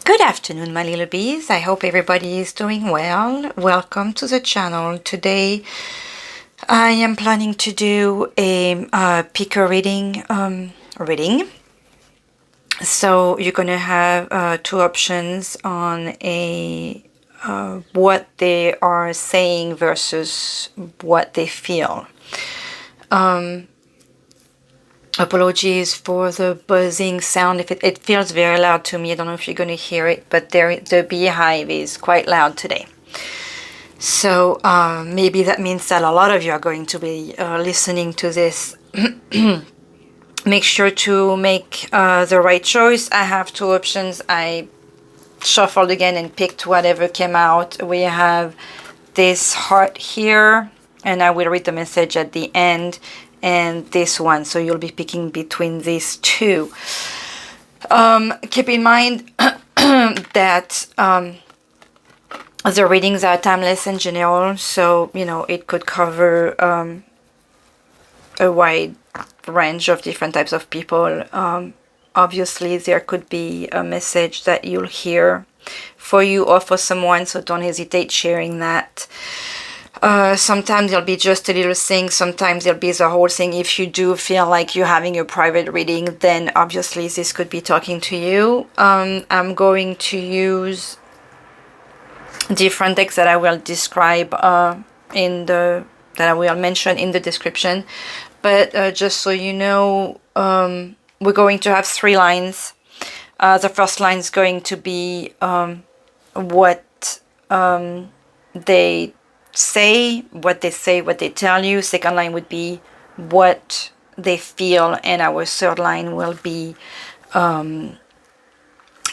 Good afternoon, my little bees. I hope everybody is doing well. Welcome to the channel. Today I am planning to do a picker reading. So you're gonna have two options on a what they are saying versus what they feel. Apologies for the buzzing sound. If it feels very loud to me, I don't know if you're going to hear it, but the beehive is quite loud today. So maybe that means that a lot of you are going to be listening to this. Make sure to make the right choice. I have two options. I shuffled again and picked whatever came out. We have this heart here, and I will read the message at the end, and this one, so you'll be picking between these two. Keep in mind that the readings are timeless and general, so you know it could cover a wide range of different types of people. Obviously there could be a message that you'll hear for you or for someone, so don't hesitate sharing that. Sometimes it'll be just a little thing, sometimes it'll be the whole thing. If you do feel like you're having a private reading, then obviously this could be talking to you. I'm going to use different decks that I will describe that I will mention in the description. But just so you know, we're going to have three lines. The first line is going to be what they say, what they tell you. Second line would be what they feel, and our third line will be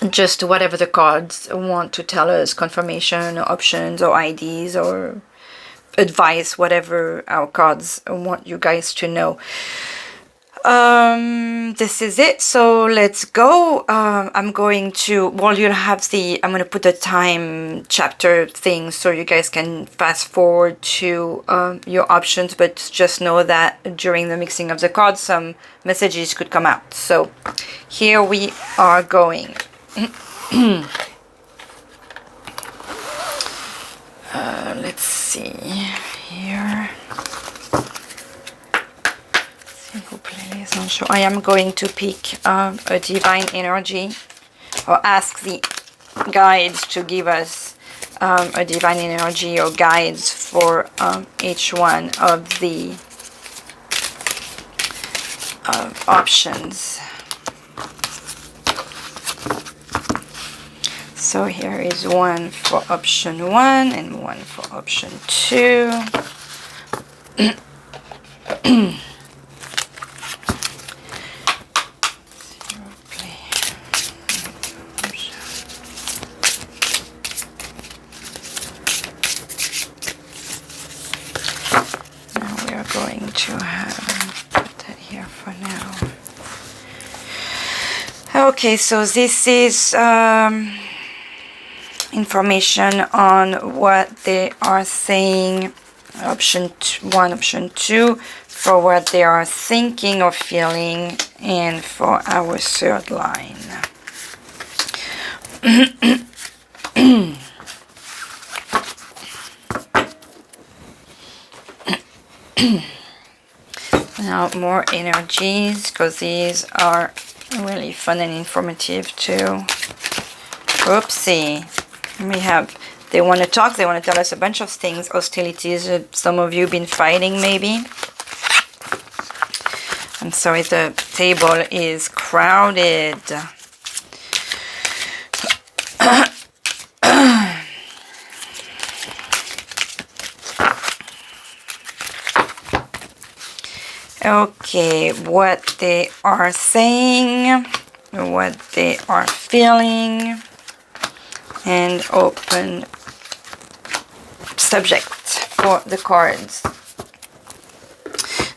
just whatever the cards want to tell us, confirmation or options or IDs or advice, whatever our cards want you guys to know. This is it, so let's go. I'm going to, well, you'll have I'm going to put the time chapter thing so you guys can fast forward to your options, but just know that during the mixing of the cards some messages could come out. So here we are going. Let's see here. I am going to pick a divine energy, or ask the guides to give us a divine energy or guides for each one of the options. So here is one for option 1 and one for option 2. Okay, so this is information on what they are saying, option 1, option 2, for what they are thinking or feeling, and for our third line. Now more energies, because these are really fun and informative too. Oopsie. We have, they want to talk, they want to tell us a bunch of things. Hostilities, some of you been fighting maybe. I'm sorry, the table is crowded. Okay, what they are saying, what they are feeling, and open subject for the cards.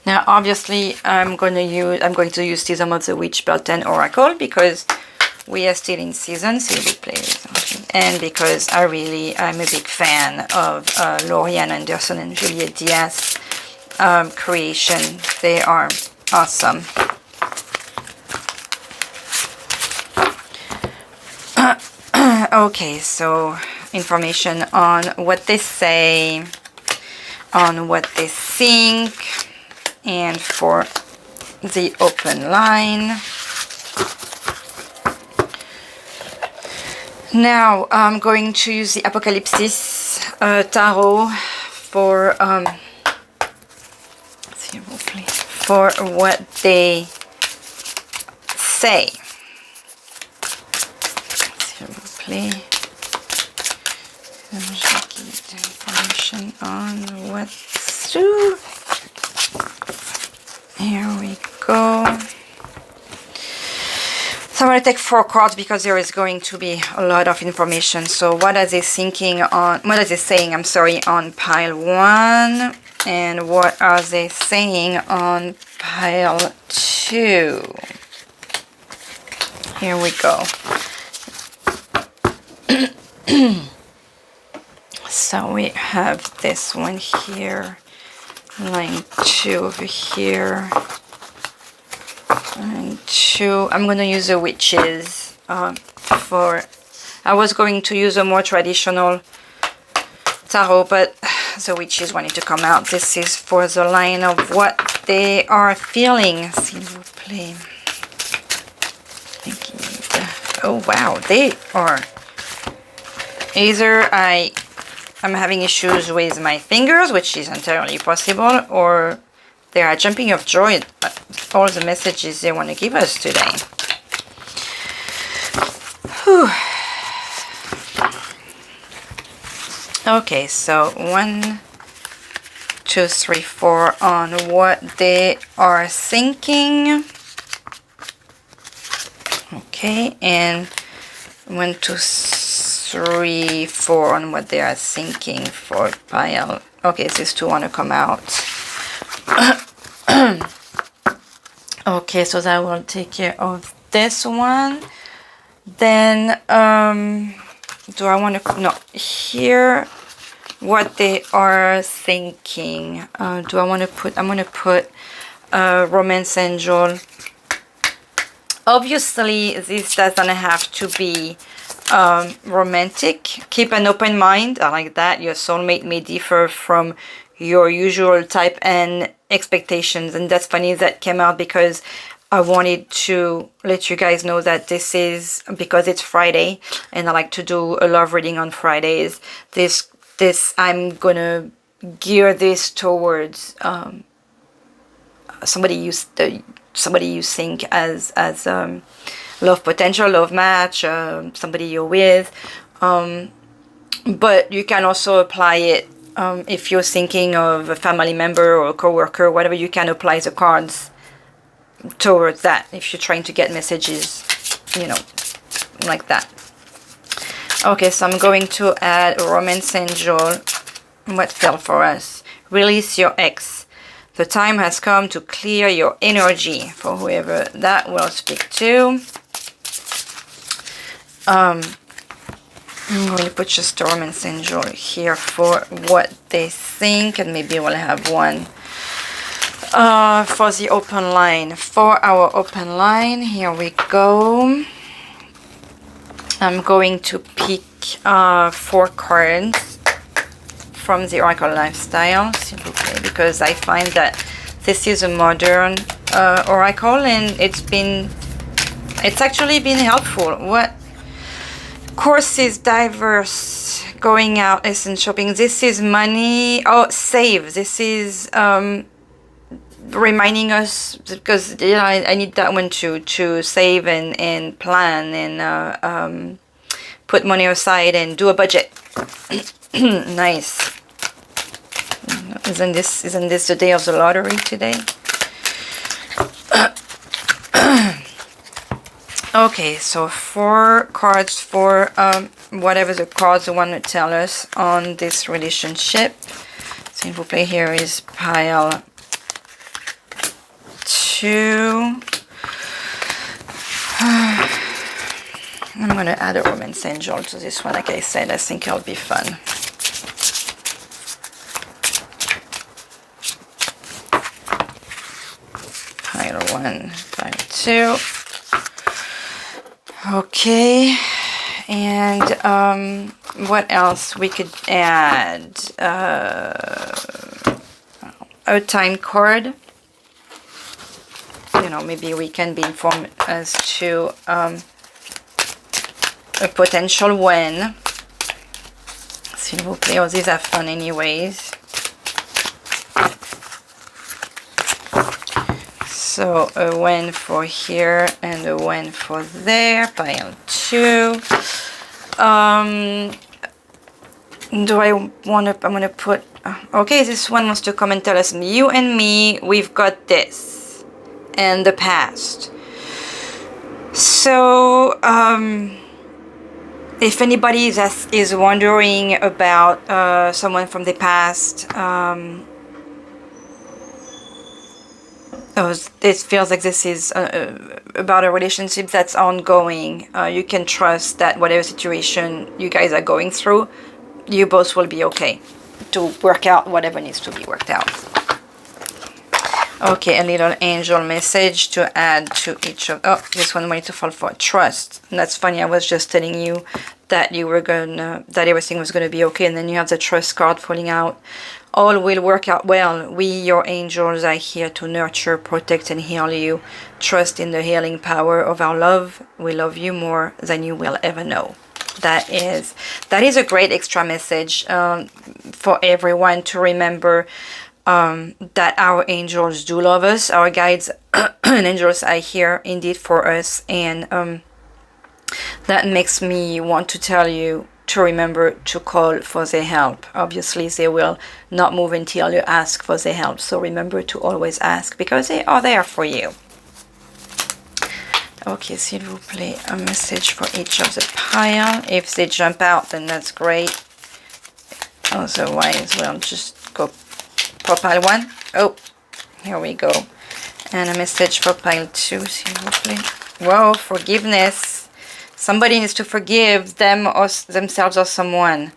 Now obviously I'm going to use Season of the Witch Beltane Oracle because we are still in season, and because I'm a big fan of Lorriane Anderson and Juliet Diaz creation. They are awesome. Okay, so information on what they say, on what they think, and for the open line. Now I'm going to use the Apokalypsis Tarot for what they say. Information on what's true. Here we go. So I'm going to take 4 cards because there is going to be a lot of information. So what are they thinking on, what are they saying, I'm sorry, on pile 1? And what are they saying on pile 2? Here we go. So we have this one here, line 2 over here. And 2, I'm going to use the witches for, I was going to use a more traditional tarot, but the witches wanted to come out. This is for the line of what they are feeling. S'il vous plaît. Oh wow, they are, either I'm having issues with my fingers, which is entirely possible, or they are jumping of joy at all the messages they want to give us today. Whew. Okay, so 1, 2, 3, 4 on what they are thinking. Okay, and 1, 2, 3, 4 on what they are thinking for pile. Okay, these 2 want to come out. Okay, so that will take care of this one. Then do I want to, no, here what they are thinking. Do I want to put, I'm going to put Romance Angel. Obviously this doesn't have to be romantic. Keep an open mind. I like that. Your soulmate may differ from your usual type and expectations, and that's funny that came out because I wanted to let you guys know that this is, because it's Friday and I like to do a love reading on Fridays, this I'm gonna gear this towards somebody you think as love potential, love match, somebody you're with, but you can also apply it if you're thinking of a family member or a co-worker, whatever. You can apply the cards towards that if you're trying to get messages, you know, like that. Okay, so I'm going to add Romance Angel. What fell for us? Release your ex. The time has come to clear your energy, for whoever that will speak to. I'm going to put just Romance Angel here for what they think, and maybe we'll have one for the open line. For our open line, here we go. I'm going to pick 4 cards from the Oracle Lifestyle, because I find that this is a modern Oracle, and it's actually been helpful. What courses, diverse, going out, essence shopping. This is money. Oh, save. This is reminding us, because you know, I need that one to save and plan and put money aside and do a budget. Nice. Isn't this the day of the lottery today? Okay, so 4 cards for whatever the cards want to tell us on this relationship. S'il vous plaît, here is pile 2. I'm going to add a Romance Angel to this one. Like I said, I think it'll be fun. Pile 1, pile 2. Okay, And what else we could add? A time card. You know, maybe we can be informed as to a potential win. S'il vous plaît. Oh, these are fun anyways. So a win for here and a win for there. Pile 2. Do I want to, I'm going to put, okay, this one wants to come and tell us, you and me, we've got this in the past. So, if anybody is wondering about someone from the past, it feels like this is about a relationship that's ongoing. You can trust that whatever situation you guys are going through, you both will be okay to work out whatever needs to be worked out. Okay, a little angel message to add to each of... Oh, this one wanted to fall for trust. And that's funny, I was just telling you that you were gonna... that everything was gonna be okay, and then you have the trust card falling out. All will work out well. We, your angels, are here to nurture, protect, and heal you. Trust in the healing power of our love. We love you more than you will ever know. That is a great extra message for everyone to remember that our angels do love us. Our guides and angels are here indeed for us, and that makes me want to tell you to remember to call for their help. Obviously, they will not move until you ask for their help. So remember to always ask, because they are there for you. Okay, s'il vous plaît, a message for each of the pile. If they jump out, then that's great. Otherwise, we'll just go for pile 1. Oh, here we go. And a message for pile 2, s'il vous plaît. Whoa, forgiveness. Somebody needs to forgive them or themselves or someone.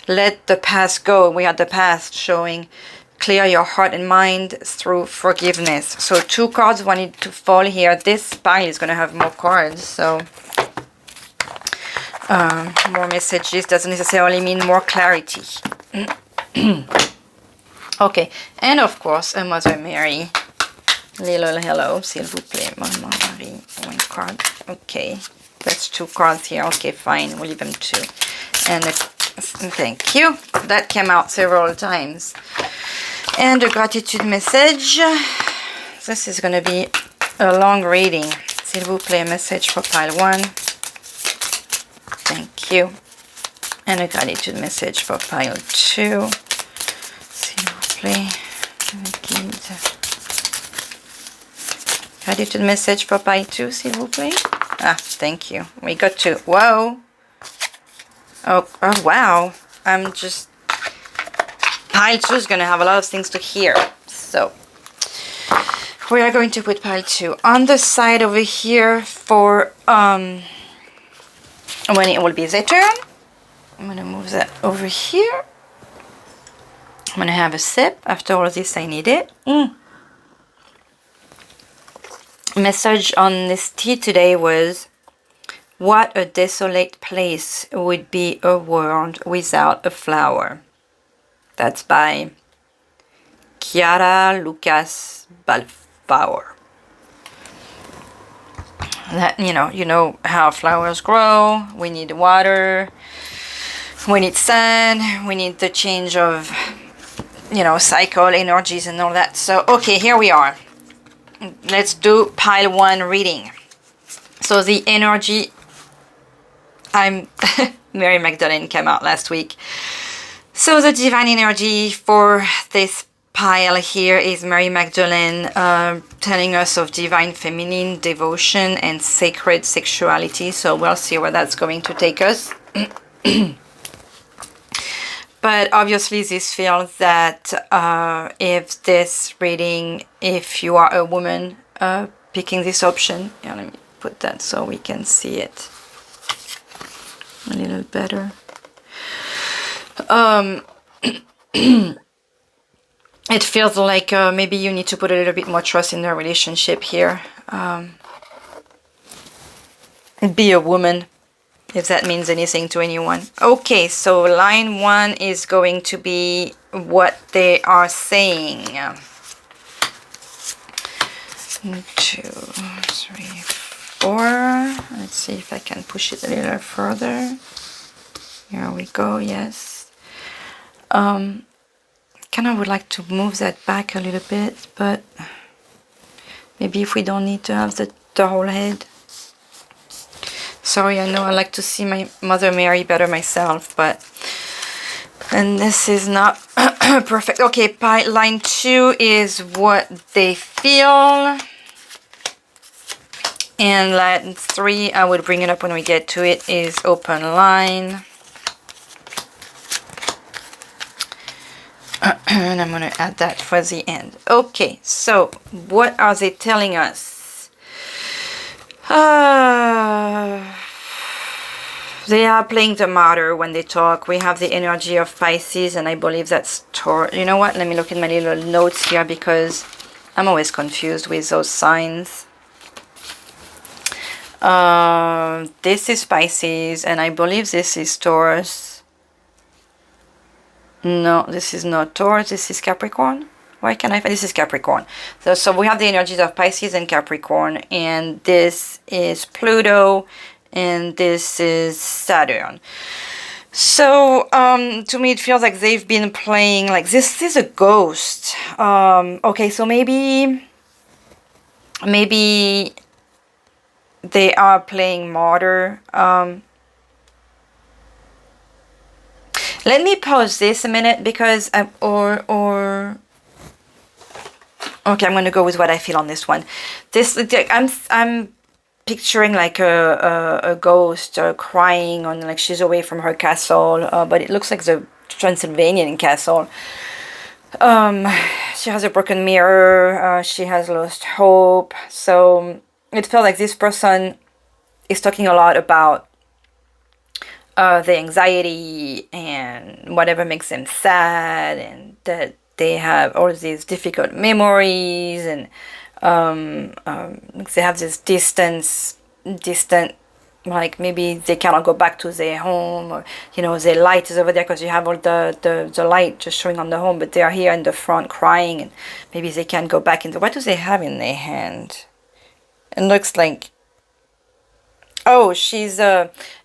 Let the past go. We had the past showing. Clear your heart and mind through forgiveness. So 2 cards wanted to fall here. This pile is going to have more cards. So more messages doesn't necessarily mean more clarity. Okay. And of course, a Mother Mary. Little hello, s'il vous plaît. Mama Marie. 1 card. Okay. That's 2 cards here. Okay, fine. We'll leave them 2. And thank you. That came out several times. And a gratitude message. This is going to be a long reading. S'il vous plaît, a message for pile 1. Thank you. And a gratitude message for pile 2. S'il vous plaît. Gratitude message for pile 2, s'il vous plaît. Ah, thank you. We got 2. Whoa. Oh, wow. I'm just... Pile 2 is going to have a lot of things to hear. So, we are going to put pile 2 on the side over here for when it will be their turn. I'm going to move that over here. I'm going to have a sip. After all this, I need it. Message on this tea today was, what a desolate place would be a world without a flower. That's by Chiara Lucas Balfour. That, you know how flowers grow. We need water. We need sun. We need the change of, cycle, energies and all that. So, okay, here we are. Let's do pile 1 reading. So the energy, Mary Magdalene came out last week. So the divine energy for this pile here is Mary Magdalene telling us of divine feminine devotion and sacred sexuality. So we'll see where that's going to take us. But obviously this feels that if this reading, if you are a woman picking this option, let me put that so we can see it a little better. It feels like maybe you need to put a little bit more trust in the relationship here. Be a woman if that means anything to anyone. Okay, so line 1 is going to be what they are saying. 1, 2, 3, 4. Let's see if I can push it a little further. Here we go, yes. Kind of would like to move that back a little bit, but maybe if we don't need to have the whole head. Sorry, I know I like to see my Mother Mary better myself, but... And this is not perfect. Okay, line 2 is what they feel. And line 3, I would bring it up when we get to it, is open line. And I'm going to add that for the end. Okay, so what are they telling us? They are playing the martyr when they talk. We have the energy of Pisces, and I believe that's Taurus. You know what? Let me look at my little notes here, because I'm always confused with those signs. This is Pisces, and I believe this is Taurus. No, this is not Taurus. This is Capricorn. Why can I find this is Capricorn? So we have the energies of Pisces and Capricorn, and this is Pluto, and this is Saturn. So to me it feels like they've been playing like this is a ghost. Okay, so maybe they are playing martyr. Let me pause this a minute, because okay, I'm going to go with what I feel on this one. I'm picturing like a ghost crying on, like she's away from her castle, but it looks like the Transylvanian castle. She has a broken mirror. She has lost hope. So it felt like this person is talking a lot about the anxiety and whatever makes them sad, and that they have all these difficult memories, and they have this distant, like maybe they cannot go back to their home, or you know, their light is over there because you have all the light just showing on the home, but they are here in the front crying, and maybe they can't go back into... What do they have in their hand? It looks like... Oh, she's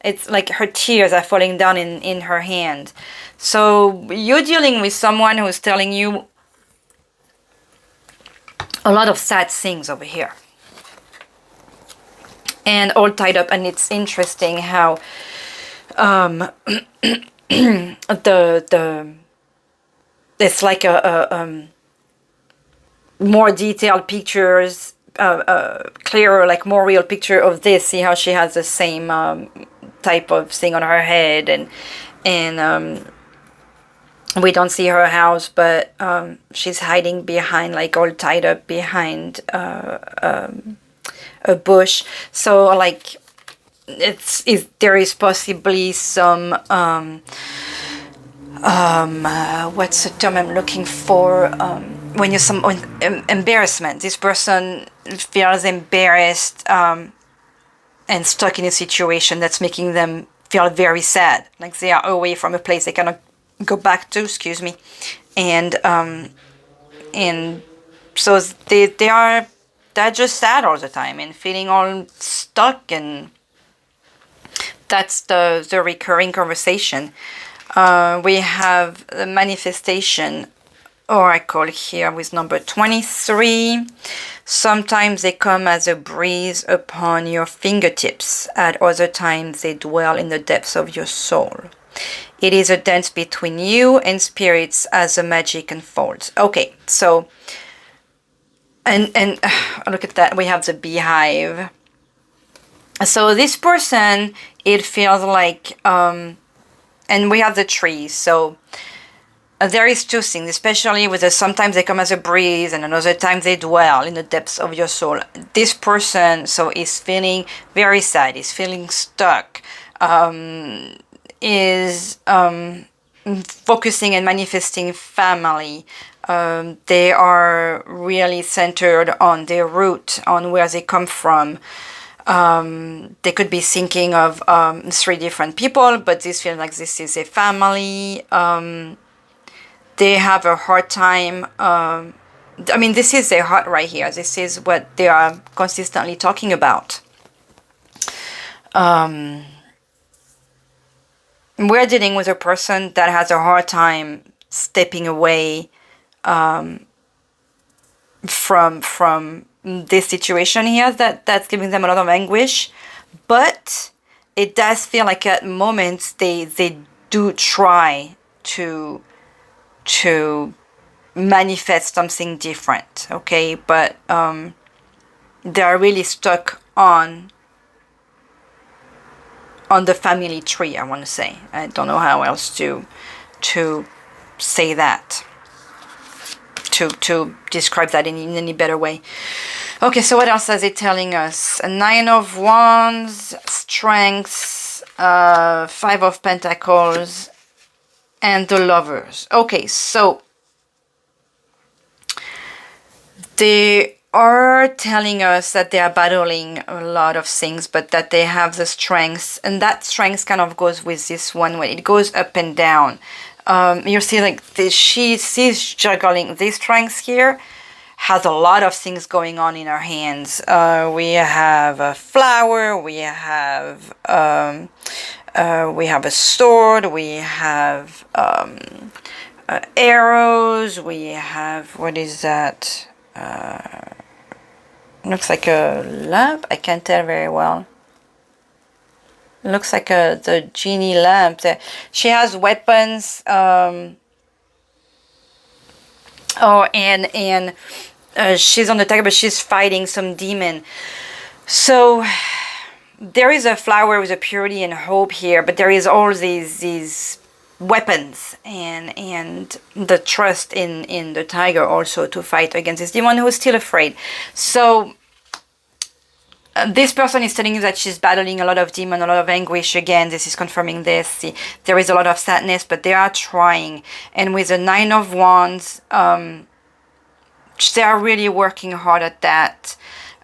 it's like her tears are falling down in her hand. So you're dealing with someone who's telling you a lot of sad things over here, and all tied up. And it's interesting how it's like a more detailed pictures, clearer, like more real picture of this. See how she has the same type of thing on her head, and we don't see her house, but she's hiding behind, like all tied up behind a bush. So like there is possibly some what's the term I'm looking for, when you're embarrassment. This person feels embarrassed and stuck in a situation that's making them feel very sad, like they are away from a place they cannot go back to, excuse me, and so they're just sad all the time and feeling all stuck, and that's the recurring conversation. We have the manifestation oracle here with number 23. Sometimes they come as a breeze upon your fingertips. At other times they dwell in the depths of your soul. It is a dance between you and spirits as the magic unfolds. Okay, so and look at that. We have the beehive. So this person, it feels like and we have the trees. So there is two things, especially with the sometimes they come as a breeze and another time they dwell in the depths of your soul. This person so is feeling very sad, is feeling stuck, is focusing and manifesting family. They are really centered on their root, on where they come from. They could be thinking of 3 different people, but this feels like this is a family. They have a hard time. I mean, this is their heart right here. This is what they are consistently talking about. We're dealing with a person that has a hard time stepping away from this situation here that's giving them a lot of anguish. But it does feel like at moments they do try to manifest something different, okay? But they are really stuck on the family tree, I want to say. I don't know how else to say that, to describe that in any better way. Okay, so what else is it telling us? A 9 of Wands, Strength, 5 of Pentacles, and the Lovers. Okay, so they are telling us that they are battling a lot of things, but that they have the strength, and that strength kind of goes with this one when it goes up and down. You see, like she's juggling this strength here, has a lot of things going on in her hands. We have a flower, we have a sword, we have arrows, we have, what is that? Looks like a lamp. I can't tell very well. Looks like the genie lamp. She has weapons. She's on the tiger, but she's fighting some demon. So there is a flower with a purity and hope here, but there is all these weapons and the trust in the tiger also to fight against this demon who's still afraid. So this person is telling you that she's battling a lot of demon, a lot of anguish. Again, this is confirming this. There is a lot of sadness, but they are trying. And with the 9 of Wands, they are really working hard at that.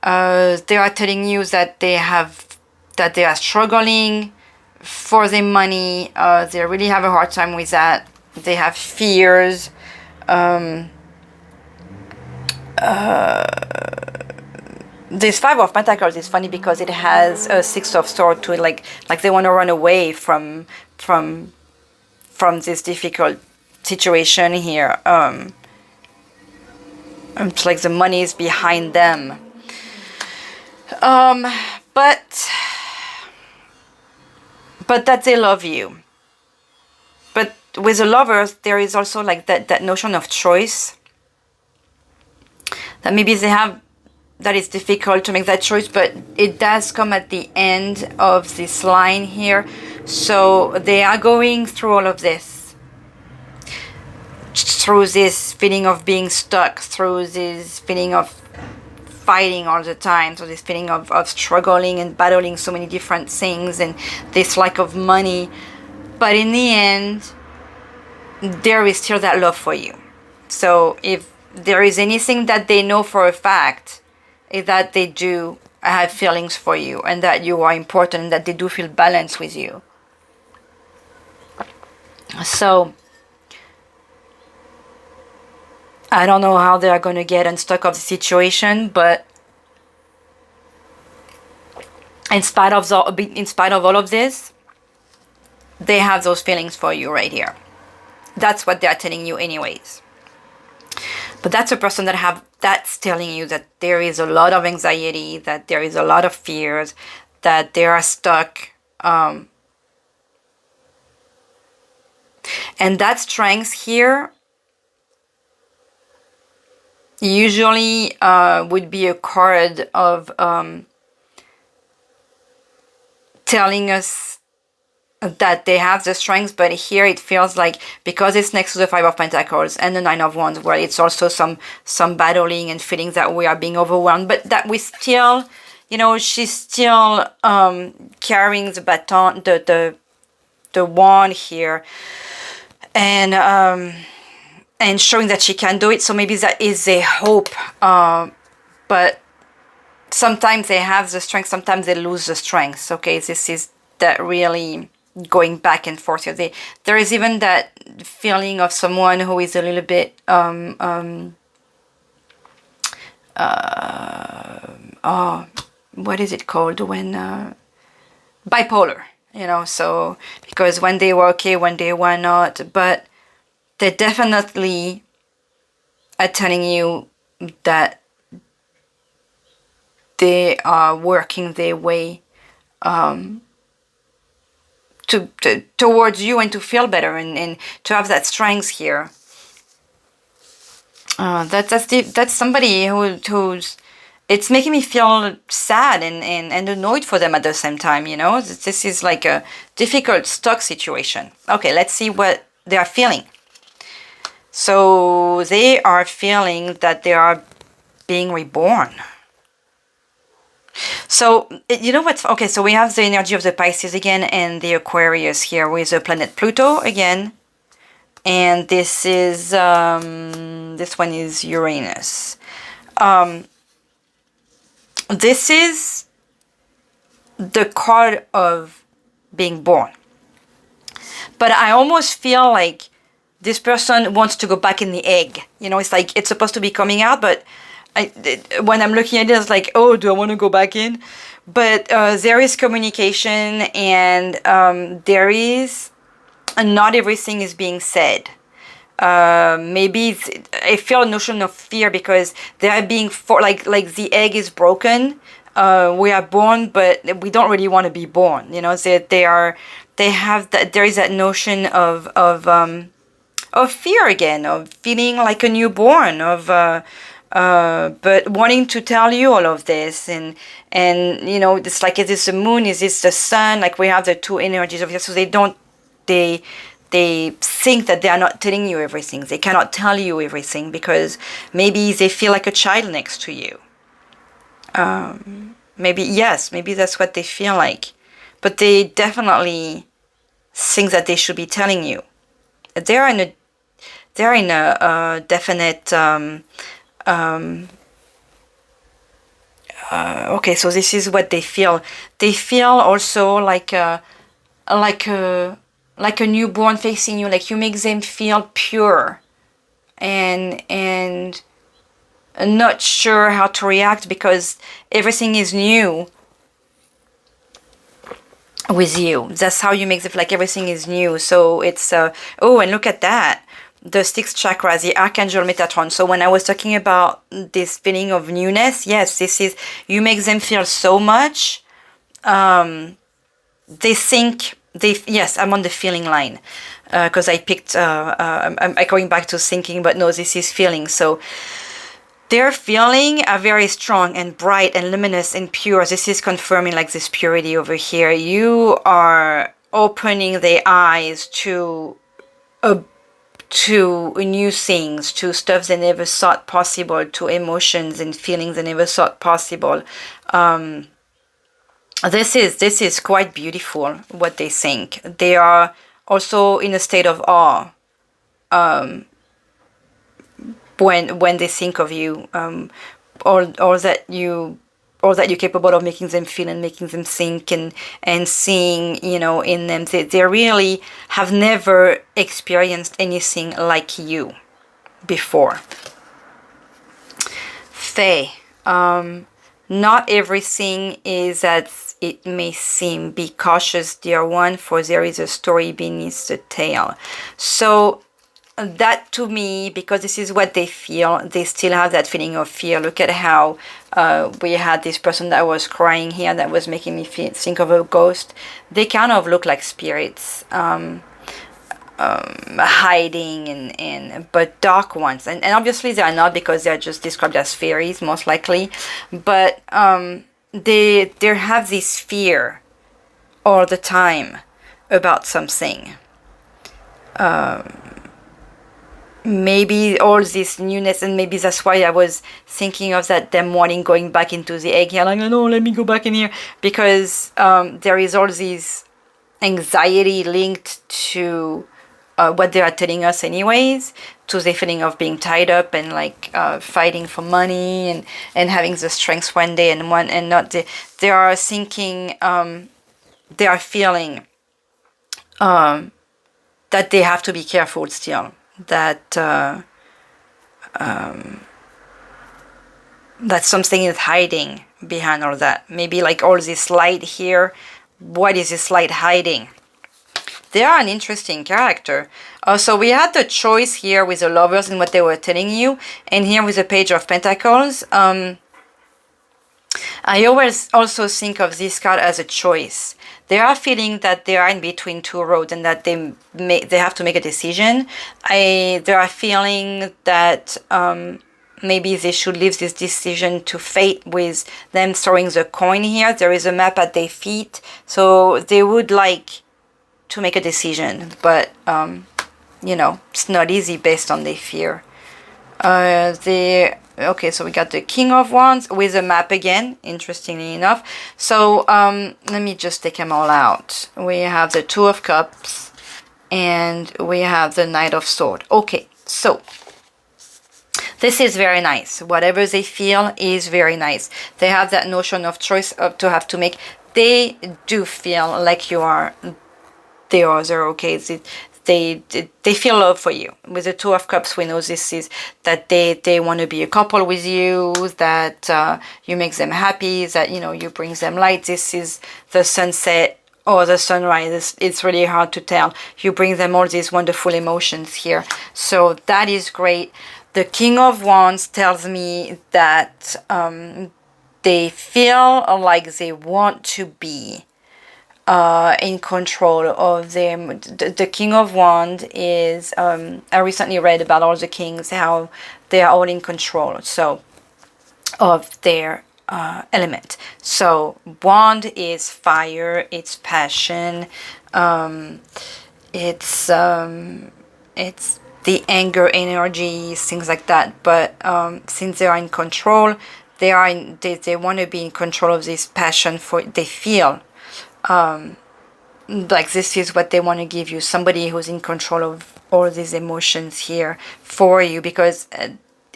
They are telling you that they are struggling for their money. They really have a hard time with that. They have fears. This 5 of Pentacles is funny because it has a 6 of Swords to it, like they want to run away from this difficult situation here. It's like the money is behind them. But that they love you. But with the Lovers, there is also like that notion of choice. That maybe they have, that it's difficult to make that choice, but it does come at the end of this line here. So they are going through all of this. Through this feeling of being stuck, through this feeling of fighting all the time, so this feeling of struggling and battling so many different things and this lack of money. But in the end, there is still that love for you. So if there is anything that they know for a fact, is that they do have feelings for you and that you are important and that they do feel balanced with you. So I don't know how they are going to get unstuck of the situation, but in spite of all of this, they have those feelings for you right here. That's what they are telling you anyways. But that's a person that's telling you that there is a lot of anxiety, that there is a lot of fears, that they are stuck. And that strength here usually would be a card of telling us that they have the strength, but here it feels like, because it's next to the 5 of Pentacles and the 9 of Wands, where it's also some battling and feeling that we are being overwhelmed, but that we still, you know, she's still carrying the baton, the wand here, and showing that she can do it. So maybe that is a hope, but sometimes they have the strength, sometimes they lose the strength. Okay, this is that really going back and forth here. There is even that feeling of someone who is a little bit what is it called when bipolar, you know, so because one day we're okay, one day we're not, but they definitely are telling you that they are working their way towards you and to feel better and to have that strength here. That's somebody who's it's making me feel sad and annoyed for them at the same time, you know. This is like a difficult, stuck situation. Okay, let's see what they are feeling. So they are feeling that they are being reborn. So, you know what? Okay, so we have the energy of the Pisces again and the Aquarius here with the planet Pluto again. And this is, this one is Uranus. This is the card of being born. But I almost feel like this person wants to go back in the egg. You know, it's like it's supposed to be coming out, but when I'm looking at it, it's like, oh, do I want to go back in? But there is communication and there is... and not everything is being said. Maybe I feel a notion of fear because they are being like the egg is broken. We are born, but we don't really want to be born. You know, they have that. There is that notion of fear again, of feeling like a newborn, but wanting to tell you all of this and you know, it's like, is this the moon? Is this the sun? Like we have the two energies of this, so they think that they are not telling you everything. They cannot tell you everything because maybe they feel like a child next to you. Maybe that's what they feel like. But they definitely think that they should be telling you. They're in a definite... okay, so this is what they feel. They feel also like a newborn facing you, like you make them feel pure and not sure how to react because everything is new with you. That's how you make them feel like everything is new. So it's, oh, and look at that. The sixth chakra, the Archangel Metatron. So when I was talking about this feeling of newness, yes, this is, you make them feel so much. They think... yes, I'm on the feeling line because I picked, I'm going back to thinking, but no, this is feeling. So their feeling are very strong and bright and luminous and pure. This is confirming like this purity over here. You are opening their eyes to new things, to stuff they never thought possible, to emotions and feelings they never thought possible. This is quite beautiful what they think. They are also in a state of awe when they think of you, or that you're capable of making them feel and making them think and seeing, you know, in them. They really have never experienced anything like you before. Fae. Not everything is as it may seem. Be cautious, dear one, for there is a story beneath the tale. So that to me, because this is what they feel, they still have that feeling of fear. Look at how we had this person that was crying here that was making me think of a ghost. They kind of look like spirits. Hiding but dark ones, and obviously they are not because they are just described as fairies most likely, but they have this fear all the time about something. Maybe all this newness, and maybe that's why I was thinking of that them wanting going back into the egg here, like, no, let me go back in here, because there is all this anxiety linked to what they are telling us anyways, to the feeling of being tied up and like fighting for money and having the strength one day and one and not they are thinking, they are feeling that they have to be careful still, that that something is hiding behind all that. Maybe like all this light here, what is this light hiding? They are an interesting character. So we had the choice here with the lovers and what they were telling you, and here with the Page of Pentacles. I always also think of this card as a choice. They are feeling that they are in between two roads and that they have to make a decision. They are feeling that maybe they should leave this decision to fate with them throwing the coin here. There is a map at their feet, so they would like to make a decision, but you know, it's not easy based on their fear. Okay, so we got the King of Wands with a map again, interestingly enough. So let me just take them all out. We have the Two of Cups and we have the Knight of Swords. Okay, so this is very nice. Whatever they feel is very nice. They have that notion of choice to have to make. They do feel like you are they're okay. They feel love for you. With the Two of Cups, we know this is that they want to be a couple with you, that you make them happy, that, you know, you bring them light. This is the sunset or the sunrise. It's really hard to tell. You bring them all these wonderful emotions here. So that is great. The King of Wands tells me that they feel like they want to be in control of them. The King of Wands is, I recently read about all the kings, how they are all in control of their element. So wand is fire, it's passion, it's the anger energy, things like that. But since they are in control, they want to be in control of this passion for they feel. Like this is what they want to give you, somebody who's in control of all these emotions here for you, because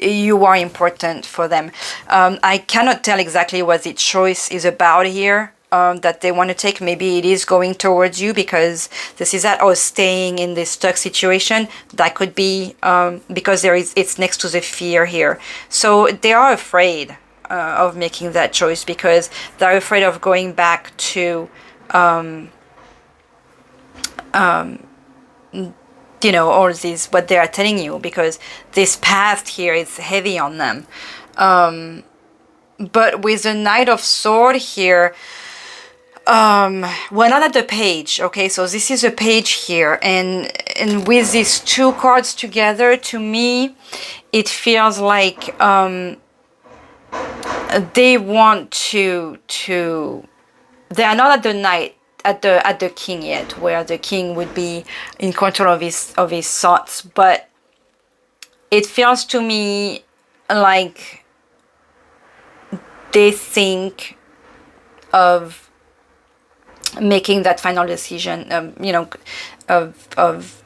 you are important for them. I cannot tell exactly what the choice is about here, that they want to take. Maybe it is going towards you because this is that, or staying in this stuck situation. That could be because it's next to the fear here. So they are afraid of making that choice because they're afraid of going back to you know, all these, what they are telling you, because this past here is heavy on them. But with the Knight of Swords here, we're not at the page, okay? So this is a page here, and with these two cards together, to me, it feels like they want to they are not at the Knight, at the King yet, where the King would be in control of his thoughts, but it feels to me like they think of making that final decision, you know, of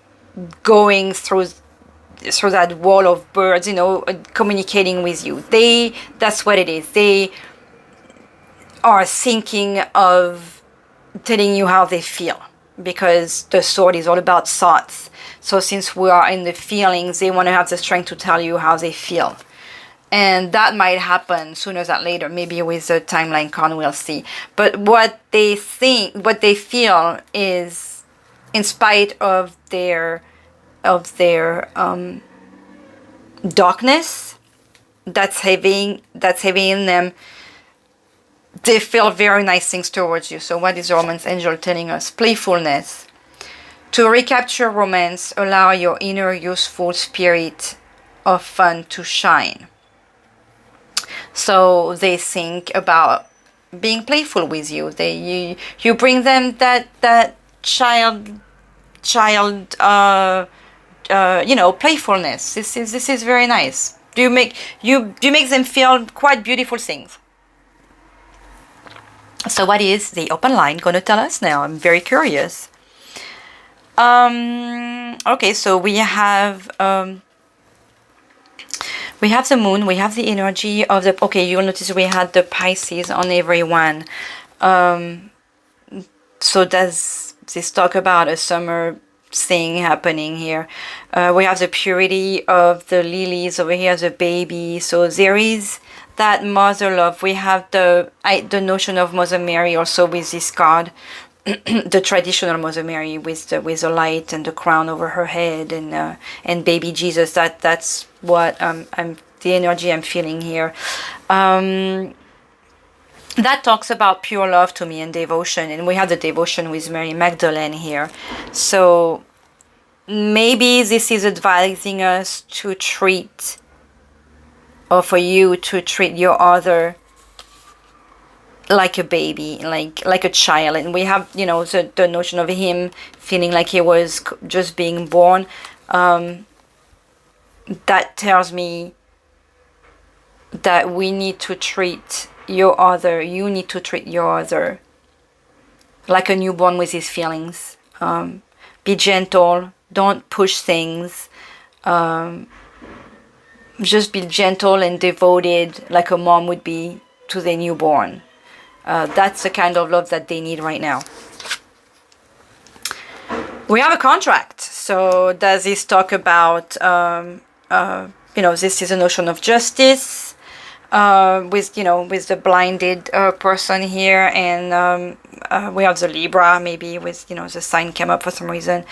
going through that wall of birds, you know, communicating with you. That's what it is. They are thinking of telling you how they feel, because the sword is all about thoughts. So since we are in the feelings, they want to have the strength to tell you how they feel. And that might happen sooner than later, maybe with the timeline card, we'll see. But what they think, what they feel is, in spite of their darkness that's heavy in them, they feel very nice things towards you. So what is the Romance Angel telling us? Playfulness. To recapture romance, allow your inner youthful spirit of fun to shine. So they think about being playful with you. You bring them that child you know, playfulness. This is very nice. You make them feel quite beautiful things. So what is the open line going to tell us now? I'm very curious. Okay, so we have the moon, we have the energy of the, okay, you'll notice we had the Pisces on everyone. So does this talk about a summer thing happening here? We have the purity of the lilies over here, the baby. So there is that mother love. We have the notion of Mother Mary also with this card. The traditional Mother Mary with the light and the crown over her head, and baby Jesus. That's what I'm the energy I'm feeling here. That talks about pure love to me and devotion, and we have the devotion with Mary Magdalene here. So maybe this is advising us to treat, or for you to treat your other like a baby, like a child. And we have, you know, the notion of him feeling like he was just being born. That tells me that we need to treat your other, you need to treat your other like a newborn with his feelings. Be gentle, don't push things. Just be gentle and devoted like a mom would be to their newborn. That's the kind of love that they need right now. We have a contract. So does this talk about, you know, this is a notion of justice, with, you know, with the blinded person here, and we have the Libra, maybe with, you know, the sign came up for some reason.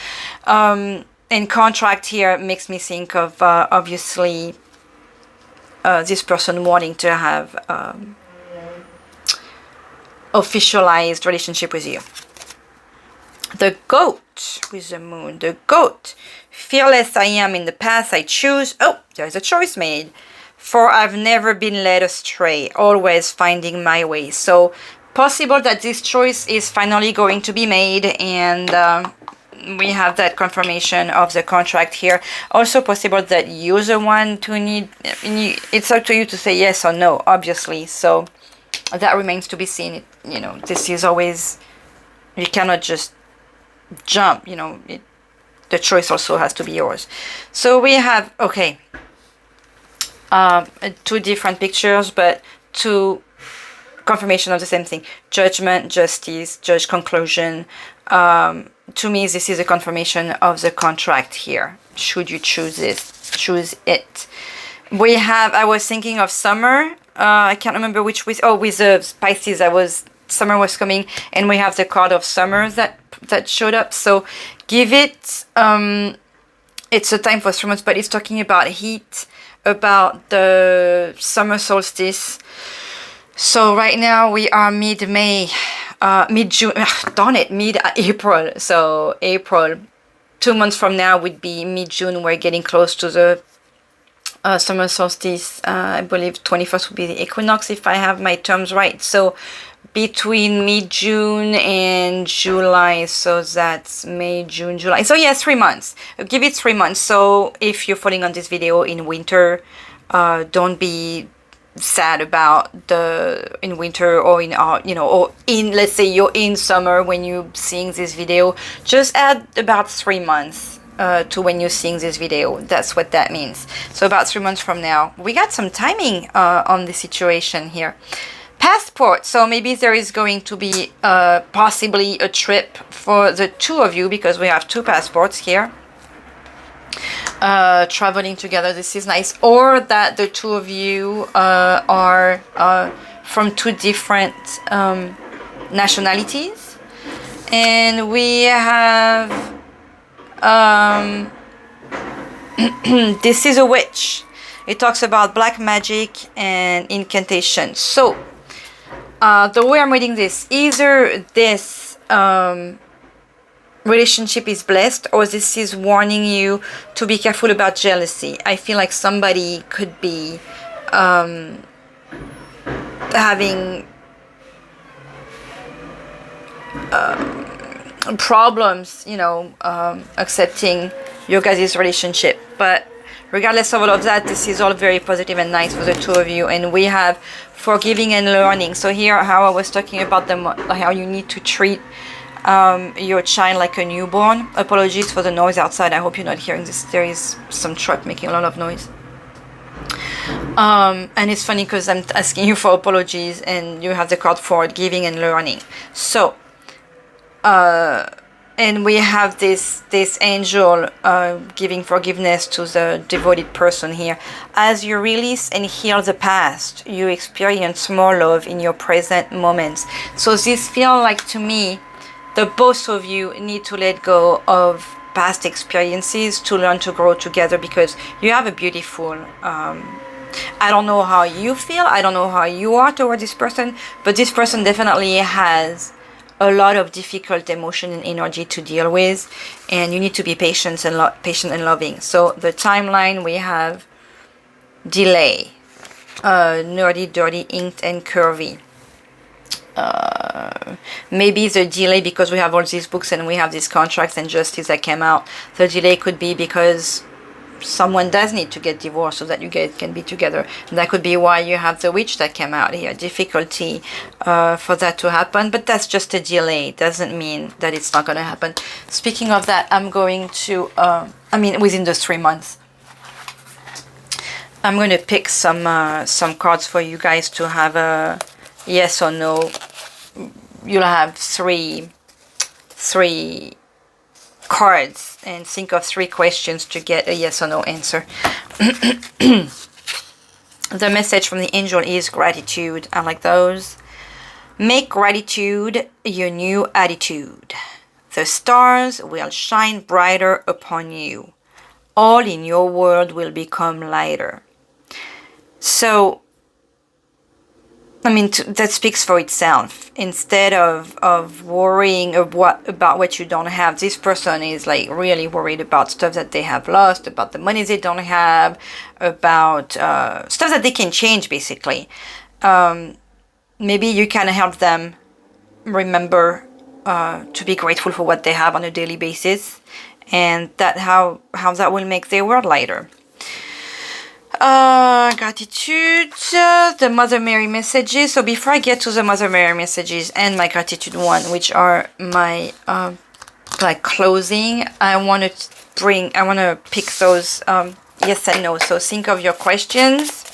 And contract here makes me think of, obviously, this person wanting to have officialized relationship with you. The goat with the moon. The goat. Fearless I am in the path I choose. Oh, there's a choice made. For I've never been led astray, always finding my way. So possible that this choice is finally going to be made, and we have that confirmation of the contract here. Also possible that you're the one to need, it's up to you to say yes or no, obviously. So that remains to be seen. You know, this is always, you cannot just jump, you know, the choice also has to be yours. So we have, okay, two different pictures, but two confirmation of the same thing. Judgment, justice, judge, conclusion. To me, this is a confirmation of the contract here. Should you choose this, choose it. We have, I was thinking of summer. I can't remember which with, oh, with the Pisces, summer was coming, and we have the card of summer that showed up. So give it, it's a time for 3 months, but it's talking about heat, about the summer solstice. So right now we are mid-May, mid-June, darn it, mid-April. So April, 2 months from now would be mid-June. We're getting close to the summer solstice. I believe 21st would be the equinox, if I have my terms right. So between mid-June and July, so that's May, June, July. So yeah, 3 months. Give it 3 months. So if you're following on this video in winter, don't be sad about in winter, or in you know, or in, let's say you're in summer when you're seeing this video. Just add about 3 months to when you're seeing this video. That's what that means. So about 3 months from now. We got some timing on the situation here. Passport. So maybe there is going to be possibly a trip for the two of you, because we have two passports here. Traveling together, this is nice. Or that the two of you are from two different nationalities. And we have this is a witch. It talks about black magic and incantation. So the way I'm reading this, either this relationship is blessed, or this is warning you to be careful about jealousy. I feel like somebody could be having problems, you know, accepting your guys' relationship. But regardless of all of that, this is all very positive and nice for the two of you. And we have forgiving and learning. So here, how I was talking about how you need to treat your child like a newborn. Apologies for the noise outside. I hope you're not hearing this. There is some truck making a lot of noise. And it's funny because I'm asking you for apologies and you have the card for giving and learning. So, and we have this angel giving forgiveness to the devoted person here. As you release and heal the past, you experience more love in your present moments. So this feels like, to me, the both of you need to let go of past experiences to learn to grow together, because you have a beautiful I don't know how you feel, I don't know how you are toward this person, but this person definitely has a lot of difficult emotion and energy to deal with, and you need to be patient and loving. So the timeline, we have delay, nerdy, dirty, inked, and curvy. Maybe the delay, because we have all these books and we have these contracts and justice that came out, the delay could be because someone does need to get divorced so that you guys can be together. And that could be why you have the witch that came out here. Difficulty for that to happen, but that's just a delay. It doesn't mean that it's not going to happen. Speaking of that, I'm going to, within the 3 months, I'm going to pick some cards for you guys to have a yes or no. You'll have three cards and think of 3 questions to get a yes or no answer. The message from the angel is gratitude. I like those. Make gratitude your new attitude. The stars will shine brighter upon you. All in your world will become lighter. So, that speaks for itself. Instead of worrying about what you don't have, this person is like really worried about stuff that they have lost, about the money they don't have, about stuff that they can change, basically. Maybe you can help them remember to be grateful for what they have on a daily basis, and that how that will make their world lighter. Gratitude, the Mother Mary messages. So before I get to the Mother Mary messages and my gratitude one, which are my closing, I want to pick those yes and no. So think of your questions,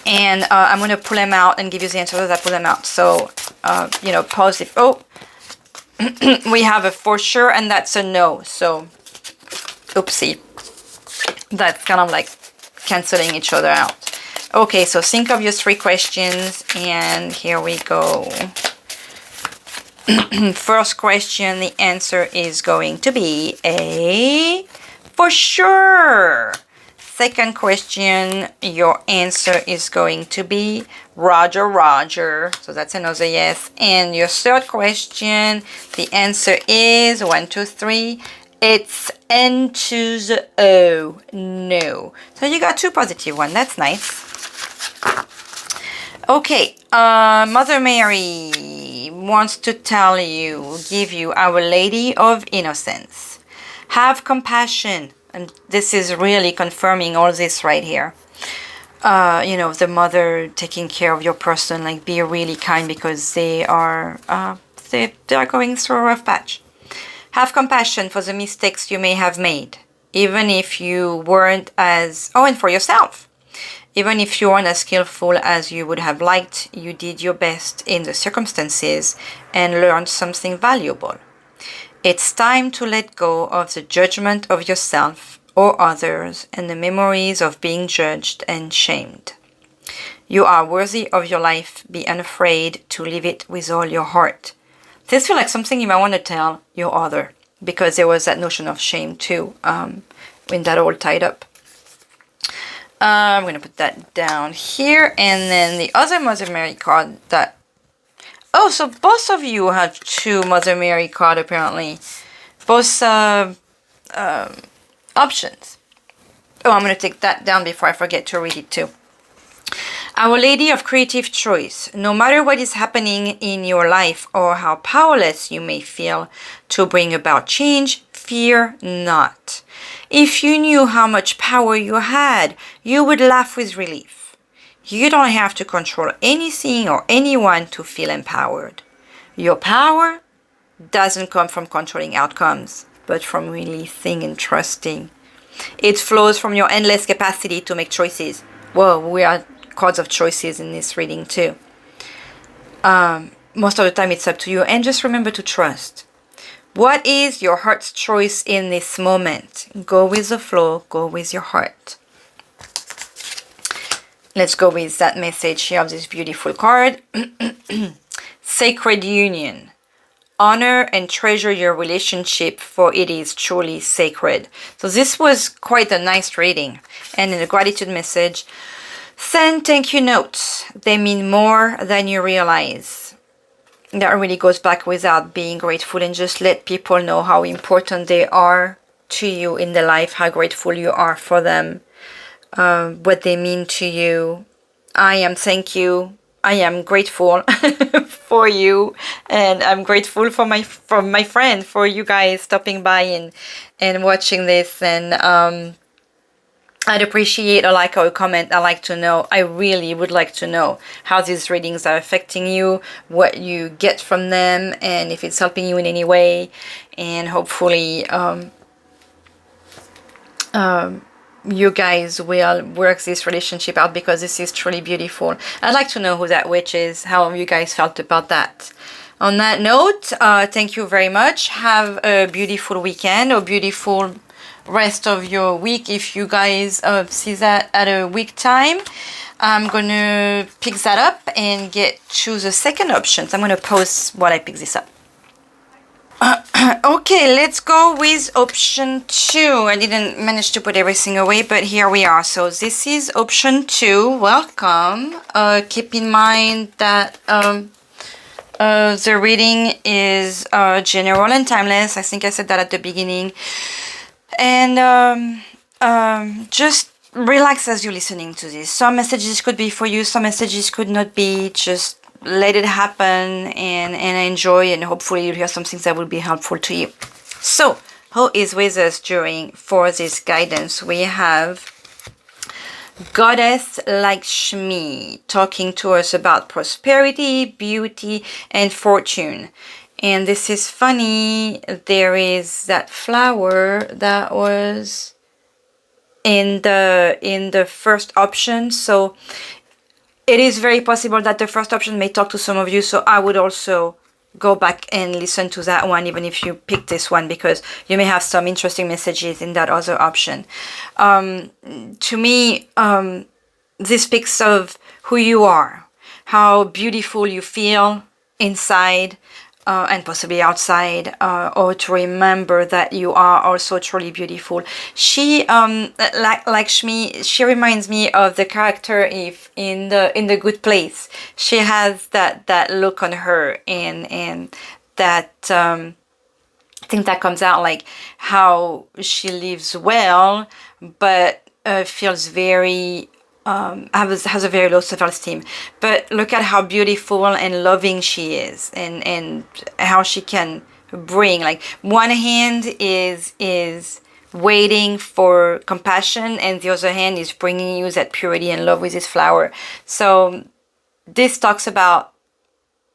and I'm going to pull them out and give you the answers as I pull them out. So pause if we have a for sure and that's a no. So oopsie, that's kind of like canceling each other out. Okay, so think of your 3 questions, and here we go. First question, the answer is going to be a for sure. Second question, your answer is going to be Roger, Roger. So that's another yes. And your third question, the answer is 1, 2, 3. It's N to the O, no. So you got 2 positive ones. That's nice. Okay, Mother Mary wants to give you Our Lady of Innocence. Have compassion. And this is really confirming all this right here. The mother taking care of your person, like be really kind, because they are going through a rough patch. Have compassion for the mistakes you may have made, even if you weren't as... Oh, and for yourself. Even if you weren't as skillful as you would have liked, you did your best in the circumstances and learned something valuable. It's time to let go of the judgment of yourself or others and the memories of being judged and shamed. You are worthy of your life. Be unafraid to live it with all your heart. This feels like something you might want to tell your other, because there was that notion of shame too, when that all tied up. I'm going to put that down here, and then the other Mother Mary card that... Oh, so both of you have 2 Mother Mary card apparently. Both options. Oh, I'm going to take that down before I forget to read it too. Our Lady of Creative Choice. No matter what is happening in your life or how powerless you may feel to bring about change, fear not. If you knew how much power you had, you would laugh with relief. You don't have to control anything or anyone to feel empowered. Your power doesn't come from controlling outcomes, but from releasing and trusting. It flows from your endless capacity to make choices. Whoa, we are cards of choices in this reading too. Most of the time it's up to you. And just remember to trust. What is your heart's choice in this moment? Go with the flow. Go with your heart. Let's go with that message here of this beautiful card. Sacred union. Honor and treasure your relationship, for it is truly sacred. So this was quite a nice reading. And in the gratitude message, send thank you notes. They mean more than you realize. That really goes back without being grateful, and just let people know how important they are to you in their life, how grateful you are for them, what they mean to you. I am thank you. I am grateful for you, and I'm grateful for my friend, for you guys stopping by and watching this. And I'd appreciate a like or a comment. I like to know. I really would like to know how these readings are affecting you, what you get from them, and if it's helping you in any way. And hopefully, you guys will work this relationship out, because this is truly beautiful. I'd like to know who that witch is, how you guys felt about that. On that note, thank you very much. Have a beautiful weekend, or beautiful rest of your week if you guys see that at a week time. I'm gonna pick that up and choose a second option. So I'm gonna pause while I pick this up. Okay, let's go with option 2. I didn't manage to put everything away, but here we are. So this is option 2. Welcome. Keep in mind that the reading is general and timeless. I think I said that at the beginning. And just relax as you're listening to this. Some messages could be for you, some messages could not be. Just let it happen and enjoy, and hopefully you'll hear some things that will be helpful to you. So, who is with us for this guidance? We have Goddess Lakshmi talking to us about prosperity, beauty, and fortune. And this is funny, there is that flower that was in the first option. So it is very possible that the first option may talk to some of you. So I would also go back and listen to that one, even if you pick this one, because you may have some interesting messages in that other option. To me, this speaks of who you are, how beautiful you feel inside, and possibly outside, or to remember that you are also truly beautiful. She, Lakshmi, she reminds me of the character if in the Good Place. She has that look on her, and that I think that comes out, like how she lives well, but feels very has a very low self-esteem. But look at how beautiful and loving she is, and how she can bring, like, one hand is waiting for compassion, and the other hand is bringing you that purity and love with this flower. So this talks about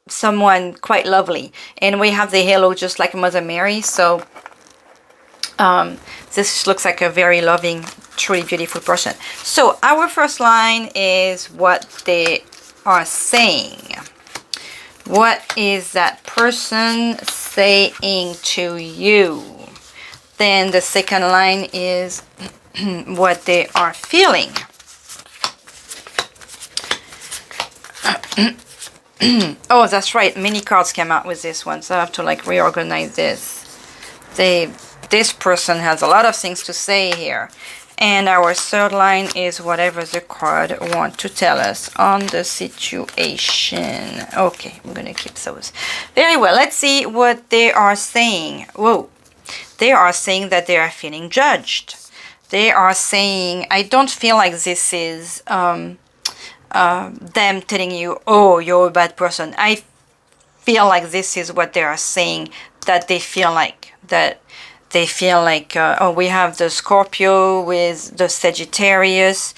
someone quite lovely, and we have the halo just like Mother Mary. So this looks like a very loving, truly beautiful person. So our first line is what they are saying. What is that person saying to you? Then the second line is what they are feeling. Oh, that's right. Many cards came out with this one, so I have to like reorganize this. This person has a lot of things to say here. And our third line is whatever the card wants to tell us on the situation. Okay, I'm going to keep those. Very well, let's see what they are saying. Whoa. They are saying that they are feeling judged. They are saying, I don't feel like this is them telling you, oh, you're a bad person. I feel like this is what they are saying, that they feel like. That They feel like, oh, we have the Scorpio with the Sagittarius,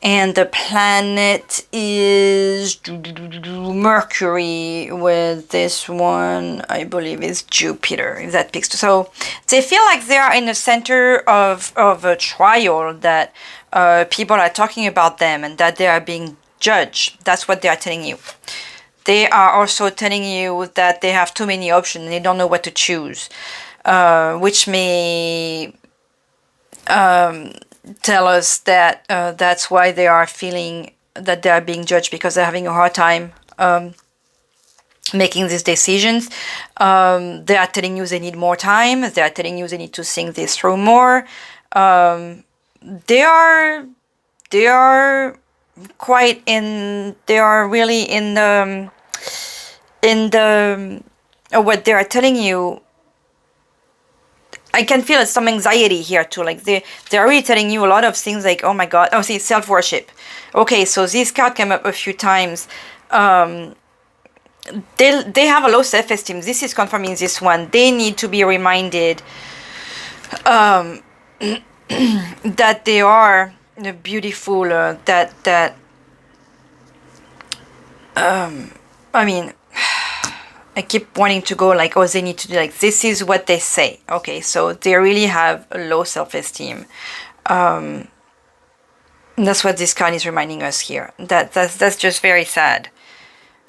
and the planet is Mercury with this one, I believe is Jupiter, if that picks. So they feel like they are in the center of a trial, that people are talking about them and that they are being judged. That's what they are telling you. They are also telling you that they have too many options and they don't know what to choose. Which may tell us that that's why they are feeling that they are being judged, because they're having a hard time making these decisions. They are telling you they need more time. They are telling you they need to think this through more. They are quite in. They are really in the what they are telling you. I can feel some anxiety here too. Like they're really telling you a lot of things, like, oh my God. Oh, see, self-worship. Okay, so this card came up a few times. They have a low self-esteem. This is confirming this one. They need to be reminded that they are beautiful. I mean, I keep wanting to go like, oh, they need to do like, this is what they say. Okay, so they really have a low self-esteem. That's what this card is reminding us here. That's just very sad.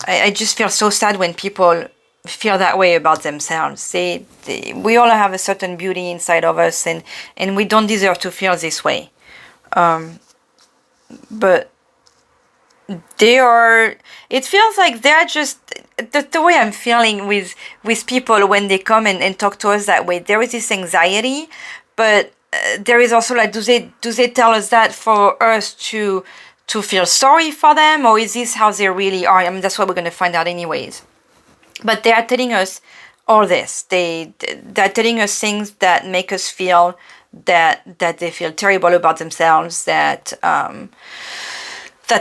I just feel so sad when people feel that way about themselves. We all have a certain beauty inside of us, and we don't deserve to feel this way. But it feels like they're just, the way I'm feeling with people when they come and talk to us that way, there is this anxiety, but there is also like, do they tell us that for us to feel sorry for them, or is this how they really are? I mean, that's what we're going to find out anyways. But they are telling us all this. They're telling us things that make us feel that they feel terrible about themselves, that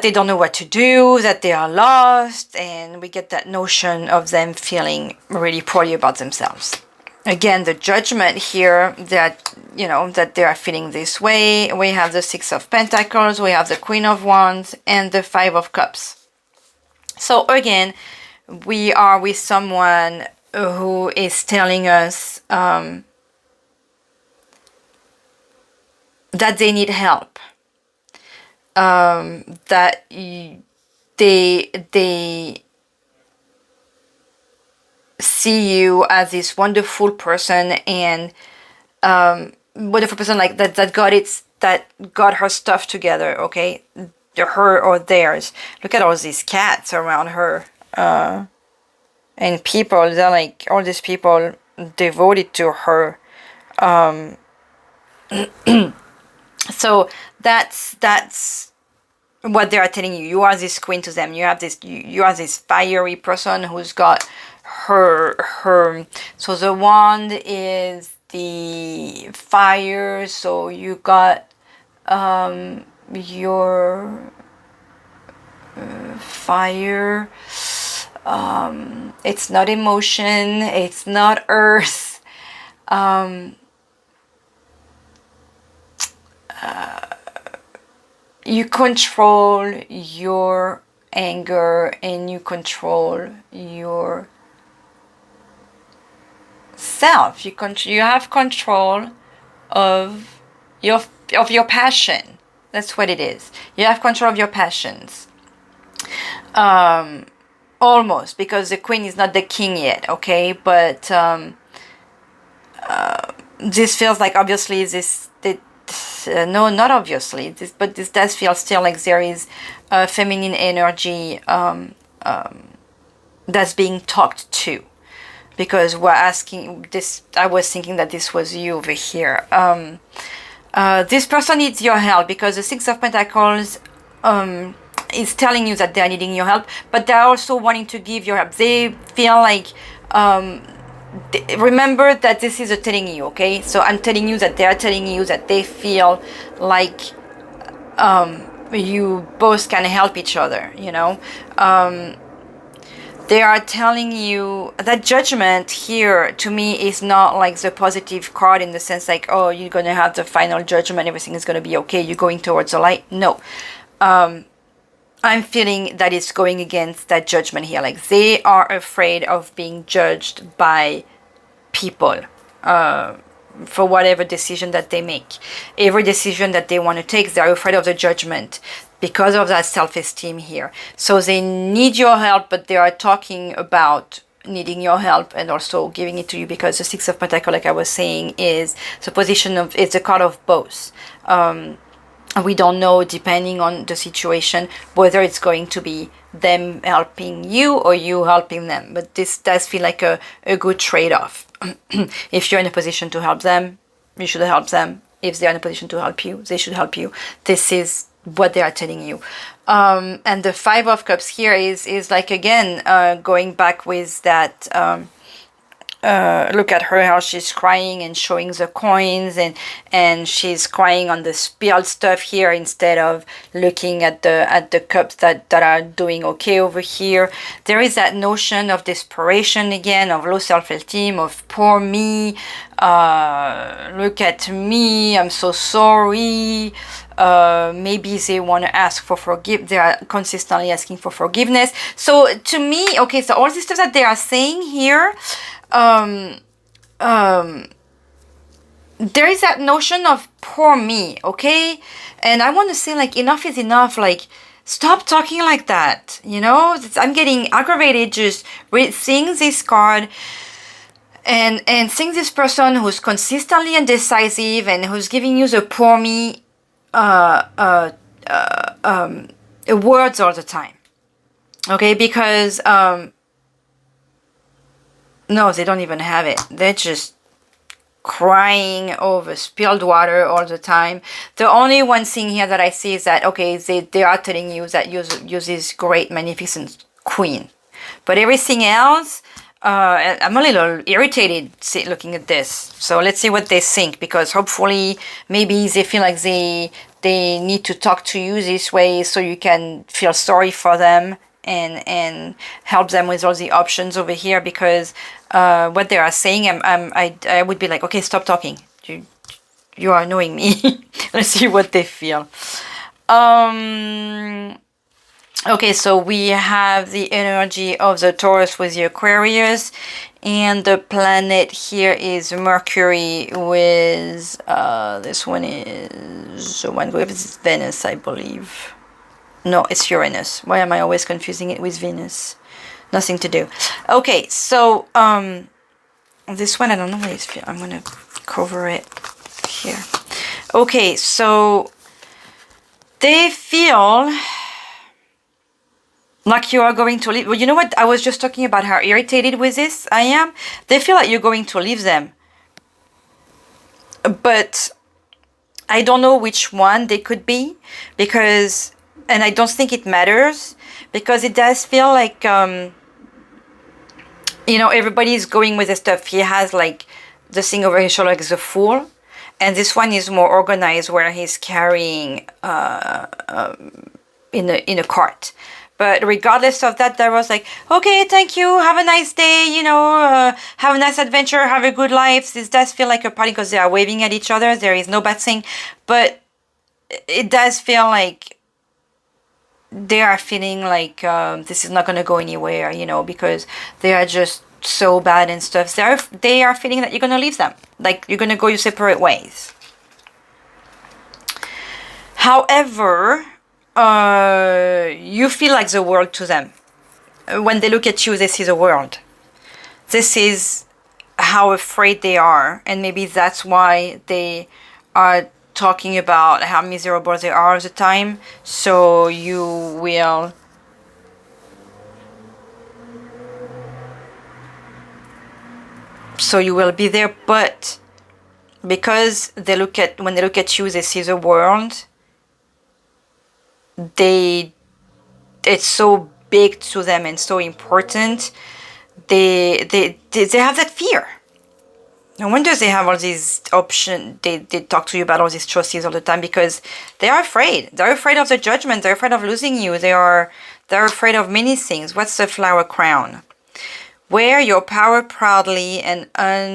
they don't know what to do, that they are lost, and we get that notion of them feeling really poorly about themselves. Again, the judgment here, that, you know, that they are feeling this way. We have the Six of Pentacles, we have the Queen of Wands, and the Five of Cups. So again, we are with someone who is telling us that they need help. That they see you as this wonderful person, and wonderful person like that got her stuff together. Okay, her or theirs. Look at all these cats around her, and people. They're like all these people devoted to her. So that's what they are telling you. You are this queen to them. You are this fiery person who's got her. So the wand is the fire. So you got your fire. It's not emotion. It's not earth. You control your anger, and you control your self. You have control of your passion. That's what it is. You have control of your passions. Almost, because the queen is not the king yet, okay? But this feels like, obviously, no, not obviously, but this does feel still like there is a feminine energy that's being talked to, because we're asking this. I was thinking that this was you over here. This person needs your help, because the Six of Pentacles is telling you that they're needing your help, but they're also wanting to give your help. They feel like remember that this is a telling you, okay? So I'm telling you that they're telling you that they feel like you both can help each other, you know? they are telling you that judgment here to me is not like the positive card in the sense like, oh, you're going to have the final judgment, everything is going to be okay, you're going towards the light. No. I'm feeling that it's going against that judgment here. Like they are afraid of being judged by people for whatever decision that they make. Every decision that they want to take, they're afraid of the judgment because of that self-esteem here. So they need your help, but they are talking about needing your help and also giving it to you, because the Six of Pentacles, like I was saying, is the position of, it's a card of both. We don't know, depending on the situation, whether it's going to be them helping you or you helping them. But this does feel like a good trade-off. If you're in a position to help them, you should help them. If they're in a position to help you, they should help you. This is what they are telling you. And the Five of Cups here is like, again, going back with that... look at her, how she's crying and showing the coins, and she's crying on the spilled stuff here instead of looking at the cups that are doing okay over here. There is that notion of desperation again, of low self-esteem, of poor me, look at me, I'm so sorry. Maybe they want to ask for forgiveness. They are consistently asking for forgiveness. So to me, okay, so all this stuff that they are saying here, there is that notion of poor me, okay? And I want to say, like, enough is enough. Like, stop talking like that, you know? I'm getting aggravated just seeing this card and seeing this person who's consistently indecisive and who's giving you the poor me words all the time, okay? Because no, they don't even have it. They're just crying over spilled water all the time. The only one thing here that I see is that, okay, they are telling you that you're this great, magnificent queen. But everything else, I'm a little irritated looking at this. So let's see what they think, because hopefully maybe they feel like they need to talk to you this way so you can feel sorry for them and help them with all the options over here, because what they are saying, I would be like, okay, stop talking. You are annoying me. Let's see what they feel. Okay, so we have the energy of the Taurus with the Aquarius, and the planet here is Mercury with this one is the one with Venus, I believe. No, it's Uranus. Why am I always confusing it with Venus? Nothing to do. Okay, so this one, I don't know what it's. I'm gonna cover it here. Okay, so they feel like you are going to leave. Well, you know what? I was just talking about how irritated with this I am. They feel like you're going to leave them, but I don't know which one they could be, because. And I don't think it matters, because it does feel like, you know, everybody's going with the stuff. He has like the thing over his shoulder, like the Fool. And this one is more organized, where he's carrying in a cart. But regardless of that, there was like, okay, thank you, have a nice day, you know, have a nice adventure, have a good life. This does feel like a party, because they are waving at each other. There is no bad thing. But it does feel like they are feeling like this is not going to go anywhere, you know, because they are just so bad and stuff. They are feeling that you're going to leave them, like you're going to go your separate ways. However, you feel like the world to them. When they look at you, they see the world. This is how afraid they are, and maybe that's why they are talking about how miserable they are all the time. So you will be there, but because when they look at you, they see the world. It's so big to them and so important. They have that fear. No wonder they have all these options. They talk to you about all these choices all the time, because they are afraid. They're afraid of the judgment. They're afraid of losing you. They are They're afraid of many things. What's the flower crown? Wear your power proudly and how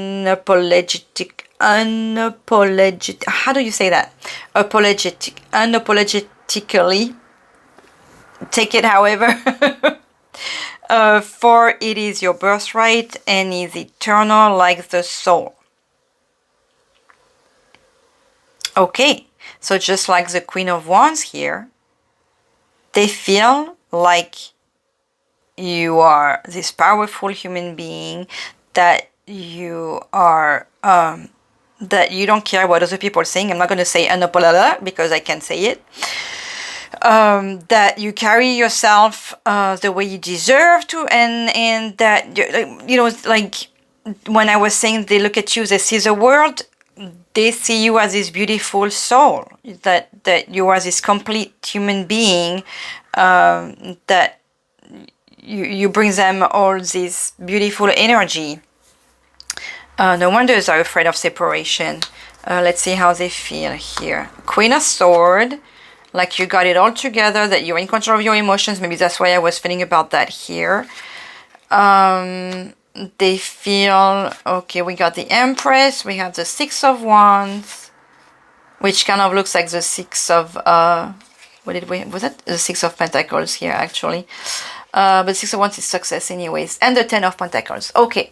do you say that? Unapologetically. Take it however. For it is your birthright and is eternal like the soul. Okay, so just like the Queen of Wands here, they feel like you are this powerful human being, that you are, that you don't care what other people are saying. I'm not going to say unapologetic because I can't say it. That you carry yourself the way you deserve to, and that, you know, like when I was saying they look at you, they see the world, they see you as this beautiful soul, that you are this complete human being, that you bring them all this beautiful energy. No wonder they are afraid of separation. Let's see how they feel here. Queen of Swords, like you got it all together, that you're in control of your emotions. Maybe that's why I was feeling about that here. They feel, okay, we got the Empress, we have the Six of Wands, which kind of looks like the Six of, was that the Six of Pentacles here, actually. But Six of Wands is success anyways. And the Ten of Pentacles. Okay.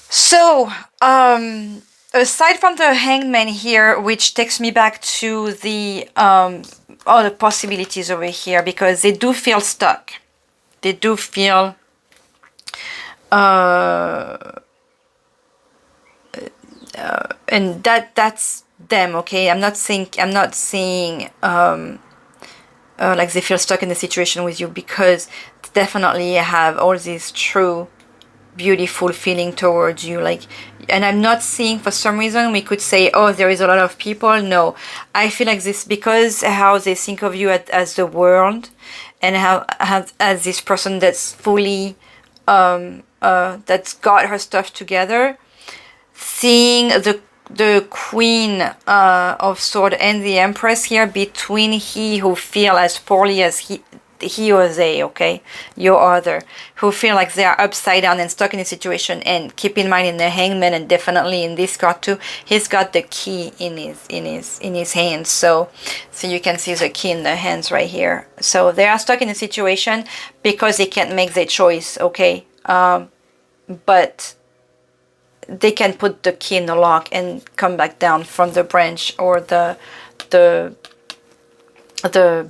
So, aside from the Hangman here, which takes me back to the all the possibilities over here, because they do feel stuck. They do feel and that's them, okay? I'm not saying like they feel stuck in the situation with you, because definitely have all this true beautiful feeling towards you, like, and I'm not seeing, for some reason we could say, oh, there is a lot of people. No, I feel like this, because how they think of you as the world, and how as this person that's fully that's got her stuff together, seeing the Queen of Swords and the Empress here between he who feel as poorly as he or they, okay, your other, who feel like they are upside down and stuck in a situation. And keep in mind, in the Hangman, and definitely in this card too, he's got the key in his hands. So you can see the key in the hands right here. So they are stuck in a situation because they can't make their choice, okay, but they can put the key in the lock and come back down from the branch or the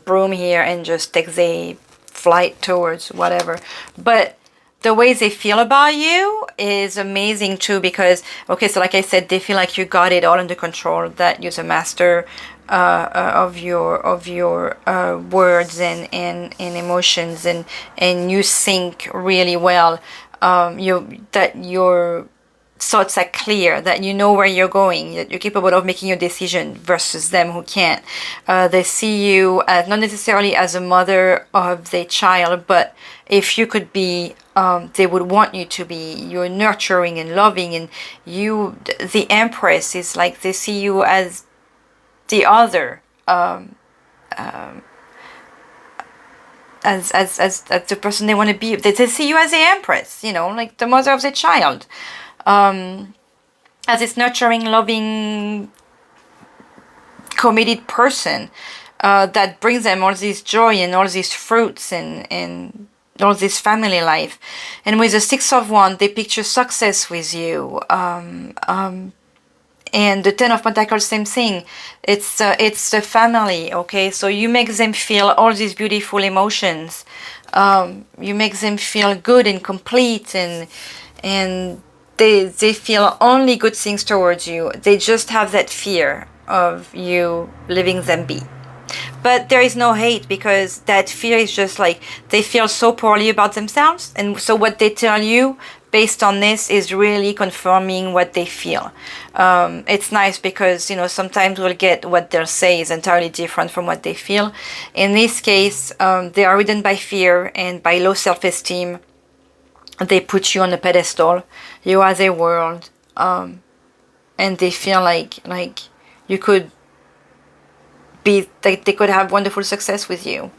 broom here and just take the flight towards whatever. But the way they feel about you is amazing too, because, okay, so like I said, they feel like you got it all under control, that you're the master of your words and emotions, and you think really well. That your thoughts are clear, that you know where you're going, that you're capable of making your decision, versus them who can't. They see you as not necessarily as a mother of their child, but if you could be, they would want you to be. You're nurturing and loving, and you, the Empress, is like they see you as the other, as the person they want to be. They see you as the Empress, you know, like the mother of the child, as this nurturing, loving, committed person that brings them all this joy and all these fruits and all this family life. And with the Six of Wands, they picture success with you. And the Ten of Pentacles, same thing. It's the family, okay? So you make them feel all these beautiful emotions. You make them feel good and complete, and they feel only good things towards you. They just have that fear of you leaving them be. But there is no hate, because that fear is just like they feel so poorly about themselves, and so what they tell you based on this is really confirming what they feel. It's nice because, you know, sometimes we'll get what they'll say is entirely different from what they feel. In this case, they are ridden by fear and by low self-esteem. They put you on a pedestal. You are their world, and they feel like you could be, they could have wonderful success with you.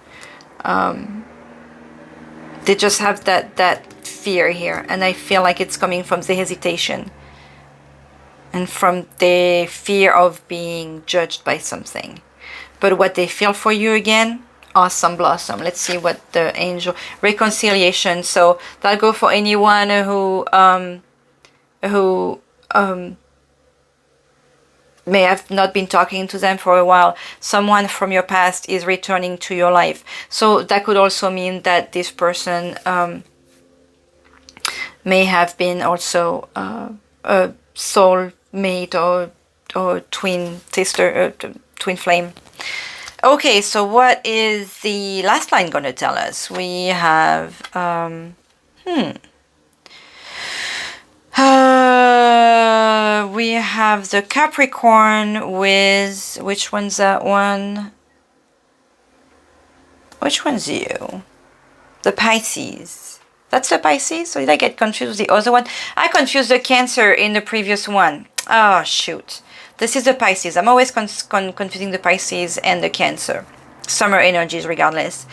They just have that fear here, and I feel like it's coming from the hesitation and from the fear of being judged by something. But what they feel for you again, awesome blossom. Let's see what the angel, reconciliation. So that'll go for anyone who may have not been talking to them for a while. Someone from your past is returning to your life. So that could also mean that this person may have been also a soul mate or twin sister, twin flame. Okay, so what is the last line going to tell us? We have we have the Capricorn with, which one's that one? Which one's you? The Pisces. That's the Pisces? So did I get confused with the other one? I confused the Cancer in the previous one. Oh, shoot. This is the Pisces. I'm always confusing the Pisces and the Cancer. Summer energies regardless.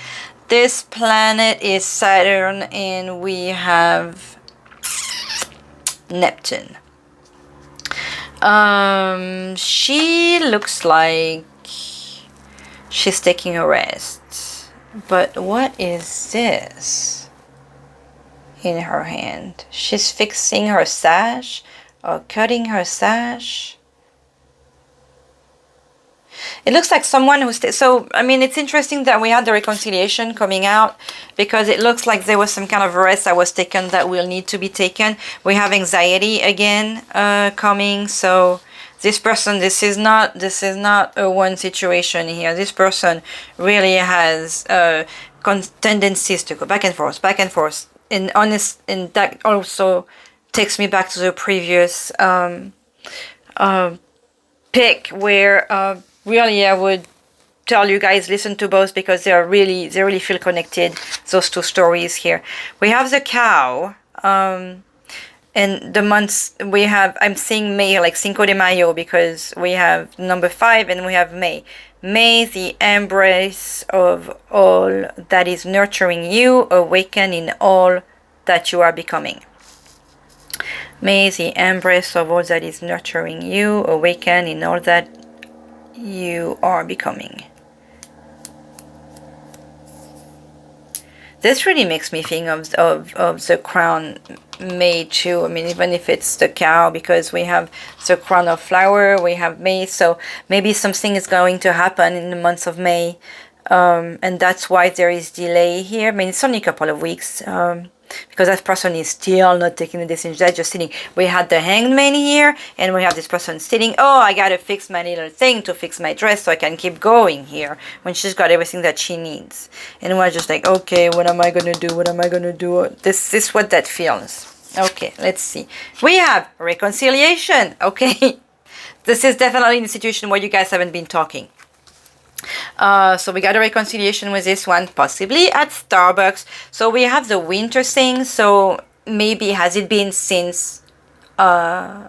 This planet is Saturn, and we have Neptune. She looks like she's taking a rest. But what is this in her hand? She's fixing her sash or cutting her sash. It looks like someone who's... So, I mean, it's interesting that we had the reconciliation coming out, because it looks like there was some kind of rest that was taken that will need to be taken. We have anxiety again coming. So this person, this is not a one situation here. This person really has tendencies to go back and forth. And honest, and that also takes me back to the previous pick where... really, I would tell you guys, listen to both, because they really feel connected, those two stories here. We have the cow, and the months we have, I'm seeing May, like Cinco de Mayo, because we have number 5 and we have May. May, the embrace of all that is nurturing you, awaken in all that you are becoming. May, the embrace of all that is nurturing you, awaken in all that you are becoming. This really makes me think of the crown May too. I mean, even if it's the cow, because we have the crown of flower, we have May, so maybe something is going to happen in the month of May, and that's why there is delay here. I mean, it's only a couple of weeks, because that person is still not taking the decision. They're just sitting. We had the Hanged Man here, and we have this person sitting. Oh, I gotta fix my little thing to fix my dress so I can keep going here, when she's got everything that she needs. And we're just like, okay, what am I gonna do? What am I gonna do? This is what that feels. Okay, let's see. We have reconciliation. Okay, this is definitely in a situation where you guys haven't been talking. So we got a reconciliation with this one, possibly at Starbucks. So we have the winter thing. So maybe has it been since the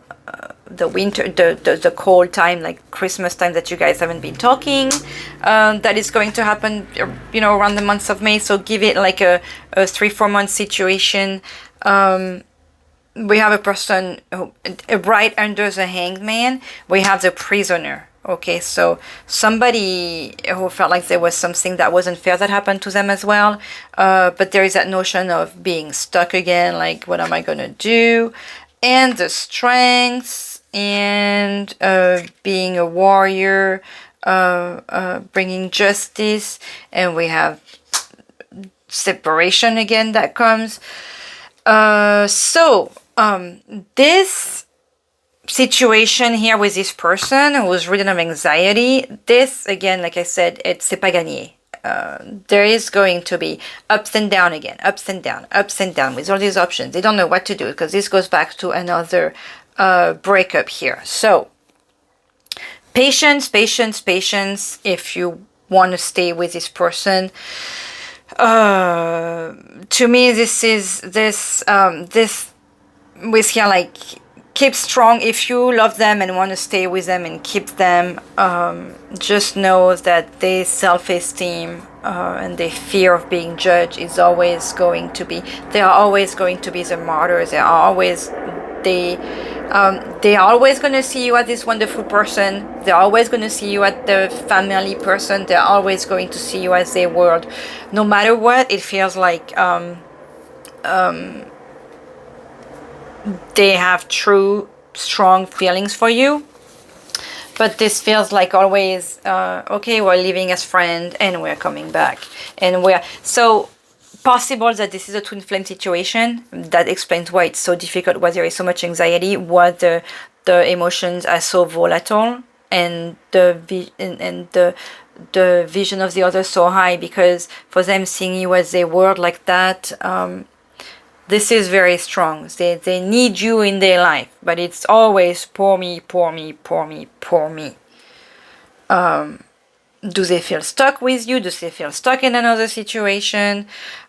winter, the cold time, like Christmas time, that you guys haven't been talking? That is going to happen, you know, around the months of May. So give it like a 3-4 month situation. We have a person who, right under the Hanged Man, we have the Prisoner. Okay, so somebody who felt like there was something that wasn't fair that happened to them as well. But there is that notion of being stuck again, like, what am I going to do? And the strengths, and being a warrior, bringing justice. And we have separation again that comes. This situation here with this person who was ridden of anxiety, this again, like I said, c'est pas gagné. There is going to be ups and down again, ups and down with all these options. They don't know what to do, because this goes back to another breakup here. So patience if you want to stay with this person. To me, this with here, like, keep strong. If you love them and want to stay with them and keep them, just know that their self-esteem and the fear of being judged is always going to be, they are always going to be the martyrs. They are always, they are always going to see you as this wonderful person. They're always going to see you as the family person. They're always going to see you as their world. No matter what, it feels like they have true, strong feelings for you. But this feels like always, okay, we're leaving as friends and we're coming back. And we're, so possible that this is a twin flame situation. That explains why it's so difficult, why there is so much anxiety, why the emotions are so volatile, and the vision of the other so high, because for them seeing you as a world like that, this is very strong. They need you in their life, but it's always poor me, poor me, poor me, poor me. Do they feel stuck with you? Do they feel stuck in another situation?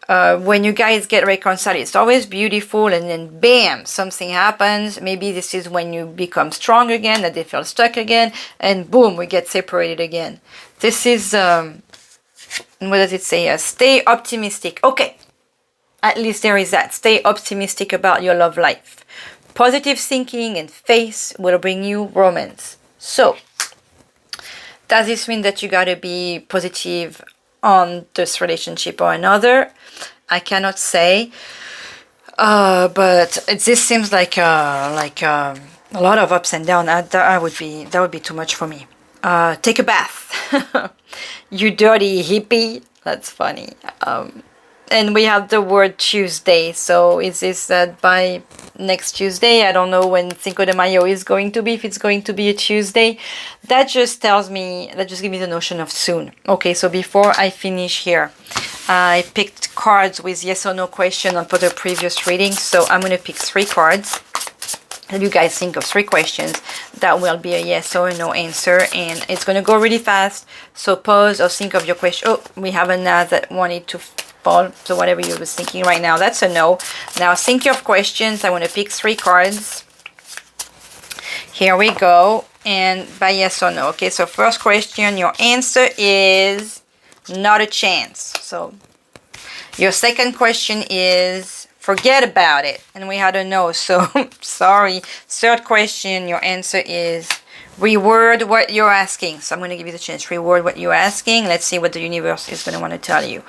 When you guys get reconciled, it's always beautiful, and then bam, something happens. Maybe this is when you become strong again, that they feel stuck again, and boom, we get separated again. This is, what does it say? Stay optimistic. Okay. At least there is that. Stay optimistic about your love life. Positive thinking and faith will bring you romance. So, does this mean that you gotta be positive on this relationship or another? I cannot say. But this seems like a lot of ups and downs. That would be too much for me. Take a bath. You dirty hippie. That's funny. And we have the word Tuesday. So is this that by next Tuesday? I don't know when Cinco de Mayo is going to be, if it's going to be a Tuesday. That just tells me, that just gives me the notion of soon. Okay, so before I finish here, I picked cards with yes or no question for the previous reading. So I'm going to pick 3 cards. And you guys think of 3 questions that will be a yes or a no answer, and it's going to go really fast. So pause or think of your question. Oh, we have a Naz that wanted to fall. So whatever you was thinking right now, that's a no. Now think of questions. I want to pick 3 cards. Here we go. And by yes or no. Okay, so first question, your answer is not a chance. So your second question is forget about it. And we had a no, so sorry. Third question, your answer is reward what you're asking. So I'm going to give you the chance. Reward what you're asking. Let's see what the universe is going to want to tell you.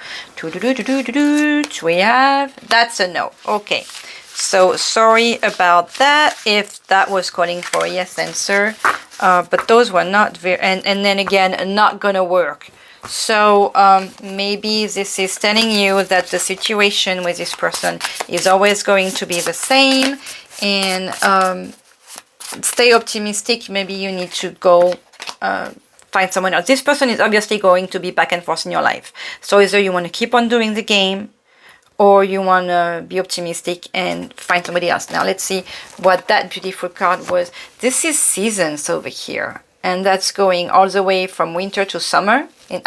We have, that's a no. Okay. So sorry about that if that was calling for a yes answer. But those were not very, and then again, not going to work. So maybe this is telling you that the situation with this person is always going to be the same, and stay optimistic. Maybe you need to go find someone else. This person is obviously going to be back and forth in your life. So either you want to keep on doing the game, or you want to be optimistic and find somebody else. Now let's see what that beautiful card was. This is seasons over here. And that's going all the way from winter to summer. In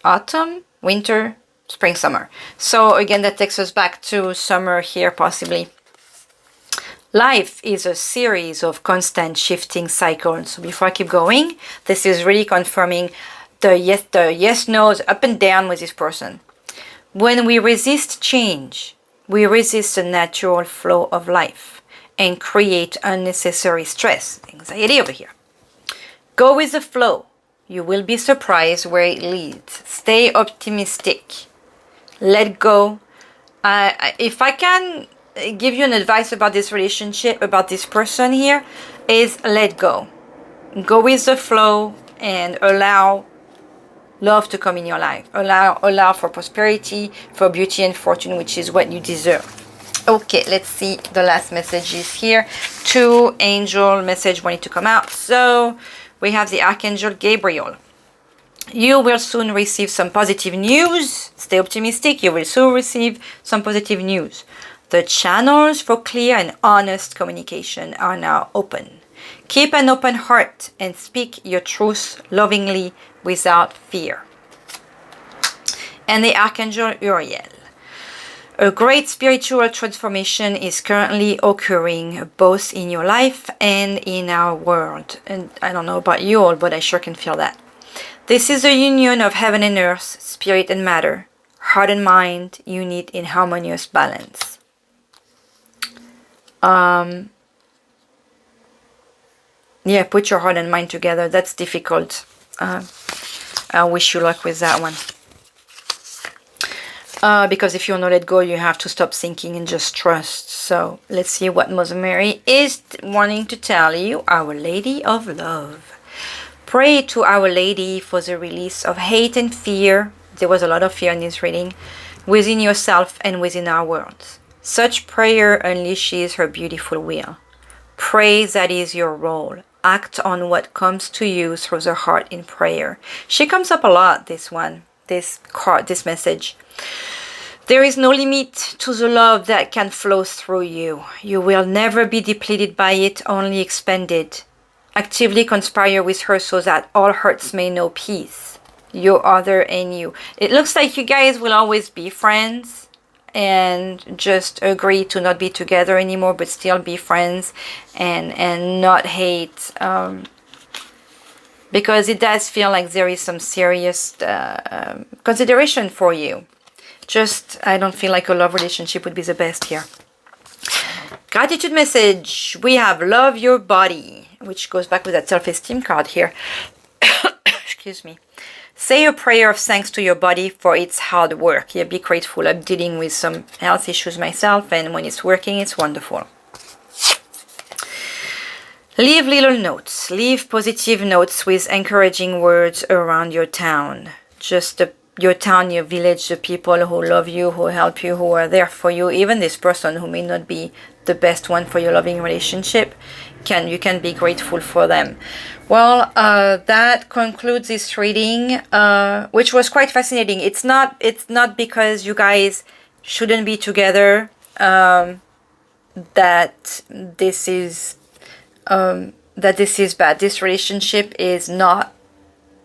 autumn, winter, spring, summer. So again, that takes us back to summer here, possibly. Life is a series of constant shifting cycles. So before I keep going, this is really confirming the yes, no's, up and down with this person. When we resist change, we resist the natural flow of life and create unnecessary stress, anxiety over here. Go with the flow. You will be surprised where it leads. Stay optimistic. Let go. If I can give you an advice about this relationship, about this person here, is let go. Go with the flow and allow love to come in your life. Allow for prosperity, for beauty and fortune, which is what you deserve. Okay, let's see the last messages here. 2 angel message wanting to come out. So we have the Archangel Gabriel. You will soon receive some positive news. Stay optimistic. You will soon receive some positive news. The channels for clear and honest communication are now open. Keep an open heart and speak your truth lovingly without fear. And the Archangel Uriel. A great spiritual transformation is currently occurring both in your life and in our world. And I don't know about you all, but I sure can feel that. This is the union of heaven and earth, spirit and matter, heart and mind, unit in harmonious balance. Yeah, put your heart and mind together. That's difficult. I wish you luck with that one. Because if you want to let go, you have to stop thinking and just trust. So let's see what Mother Mary is wanting to tell you. Our Lady of Love. Pray to Our Lady for the release of hate and fear. There was a lot of fear in this reading. Within yourself and within our world. Such prayer unleashes her beautiful will. Pray, that is your role. Act on what comes to you through the heart in prayer. She comes up a lot, this one, this card, this message. There is no limit to the love that can flow through you. You will never be depleted by it, only expanded. Actively conspire with her so that all hearts may know peace. Your other and you. It looks like you guys will always be friends and just agree to not be together anymore, but still be friends and not hate. Because it does feel like there is some serious consideration for you. Just, I don't feel like a love relationship would be the best here. Gratitude message. We have love your body, which goes back with that self-esteem card here. Excuse me. Say a prayer of thanks to your body for its hard work. Yeah, be grateful. I'm dealing with some health issues myself, and when it's working, it's wonderful. Leave little notes. Leave positive notes with encouraging words around your town. Just your town, your village, the people who love you, who help you, who are there for you. Even this person who may not be the best one for your loving relationship, you can be grateful for them. Well, that concludes this reading, which was quite fascinating. It's not because you guys shouldn't be together that this is bad. This relationship is not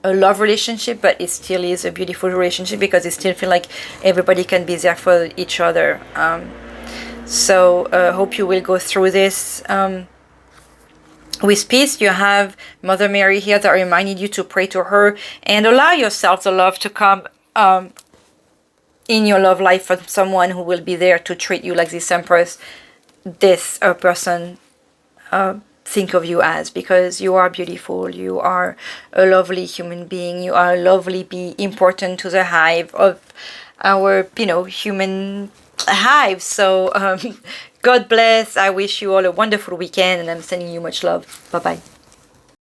a love relationship, but it still is a beautiful relationship because it still feels like everybody can be there for each other. So hope you will go through this with peace. You have Mother Mary here that reminded you to pray to her and allow yourself the love to come in your love life from someone who will be there to treat you like this Empress, this person think of you as, because you are beautiful, you are a lovely human being, you are lovely, be important to the hive of our, human hive. So God bless. I wish you all a wonderful weekend, and I'm sending you much love. Bye bye.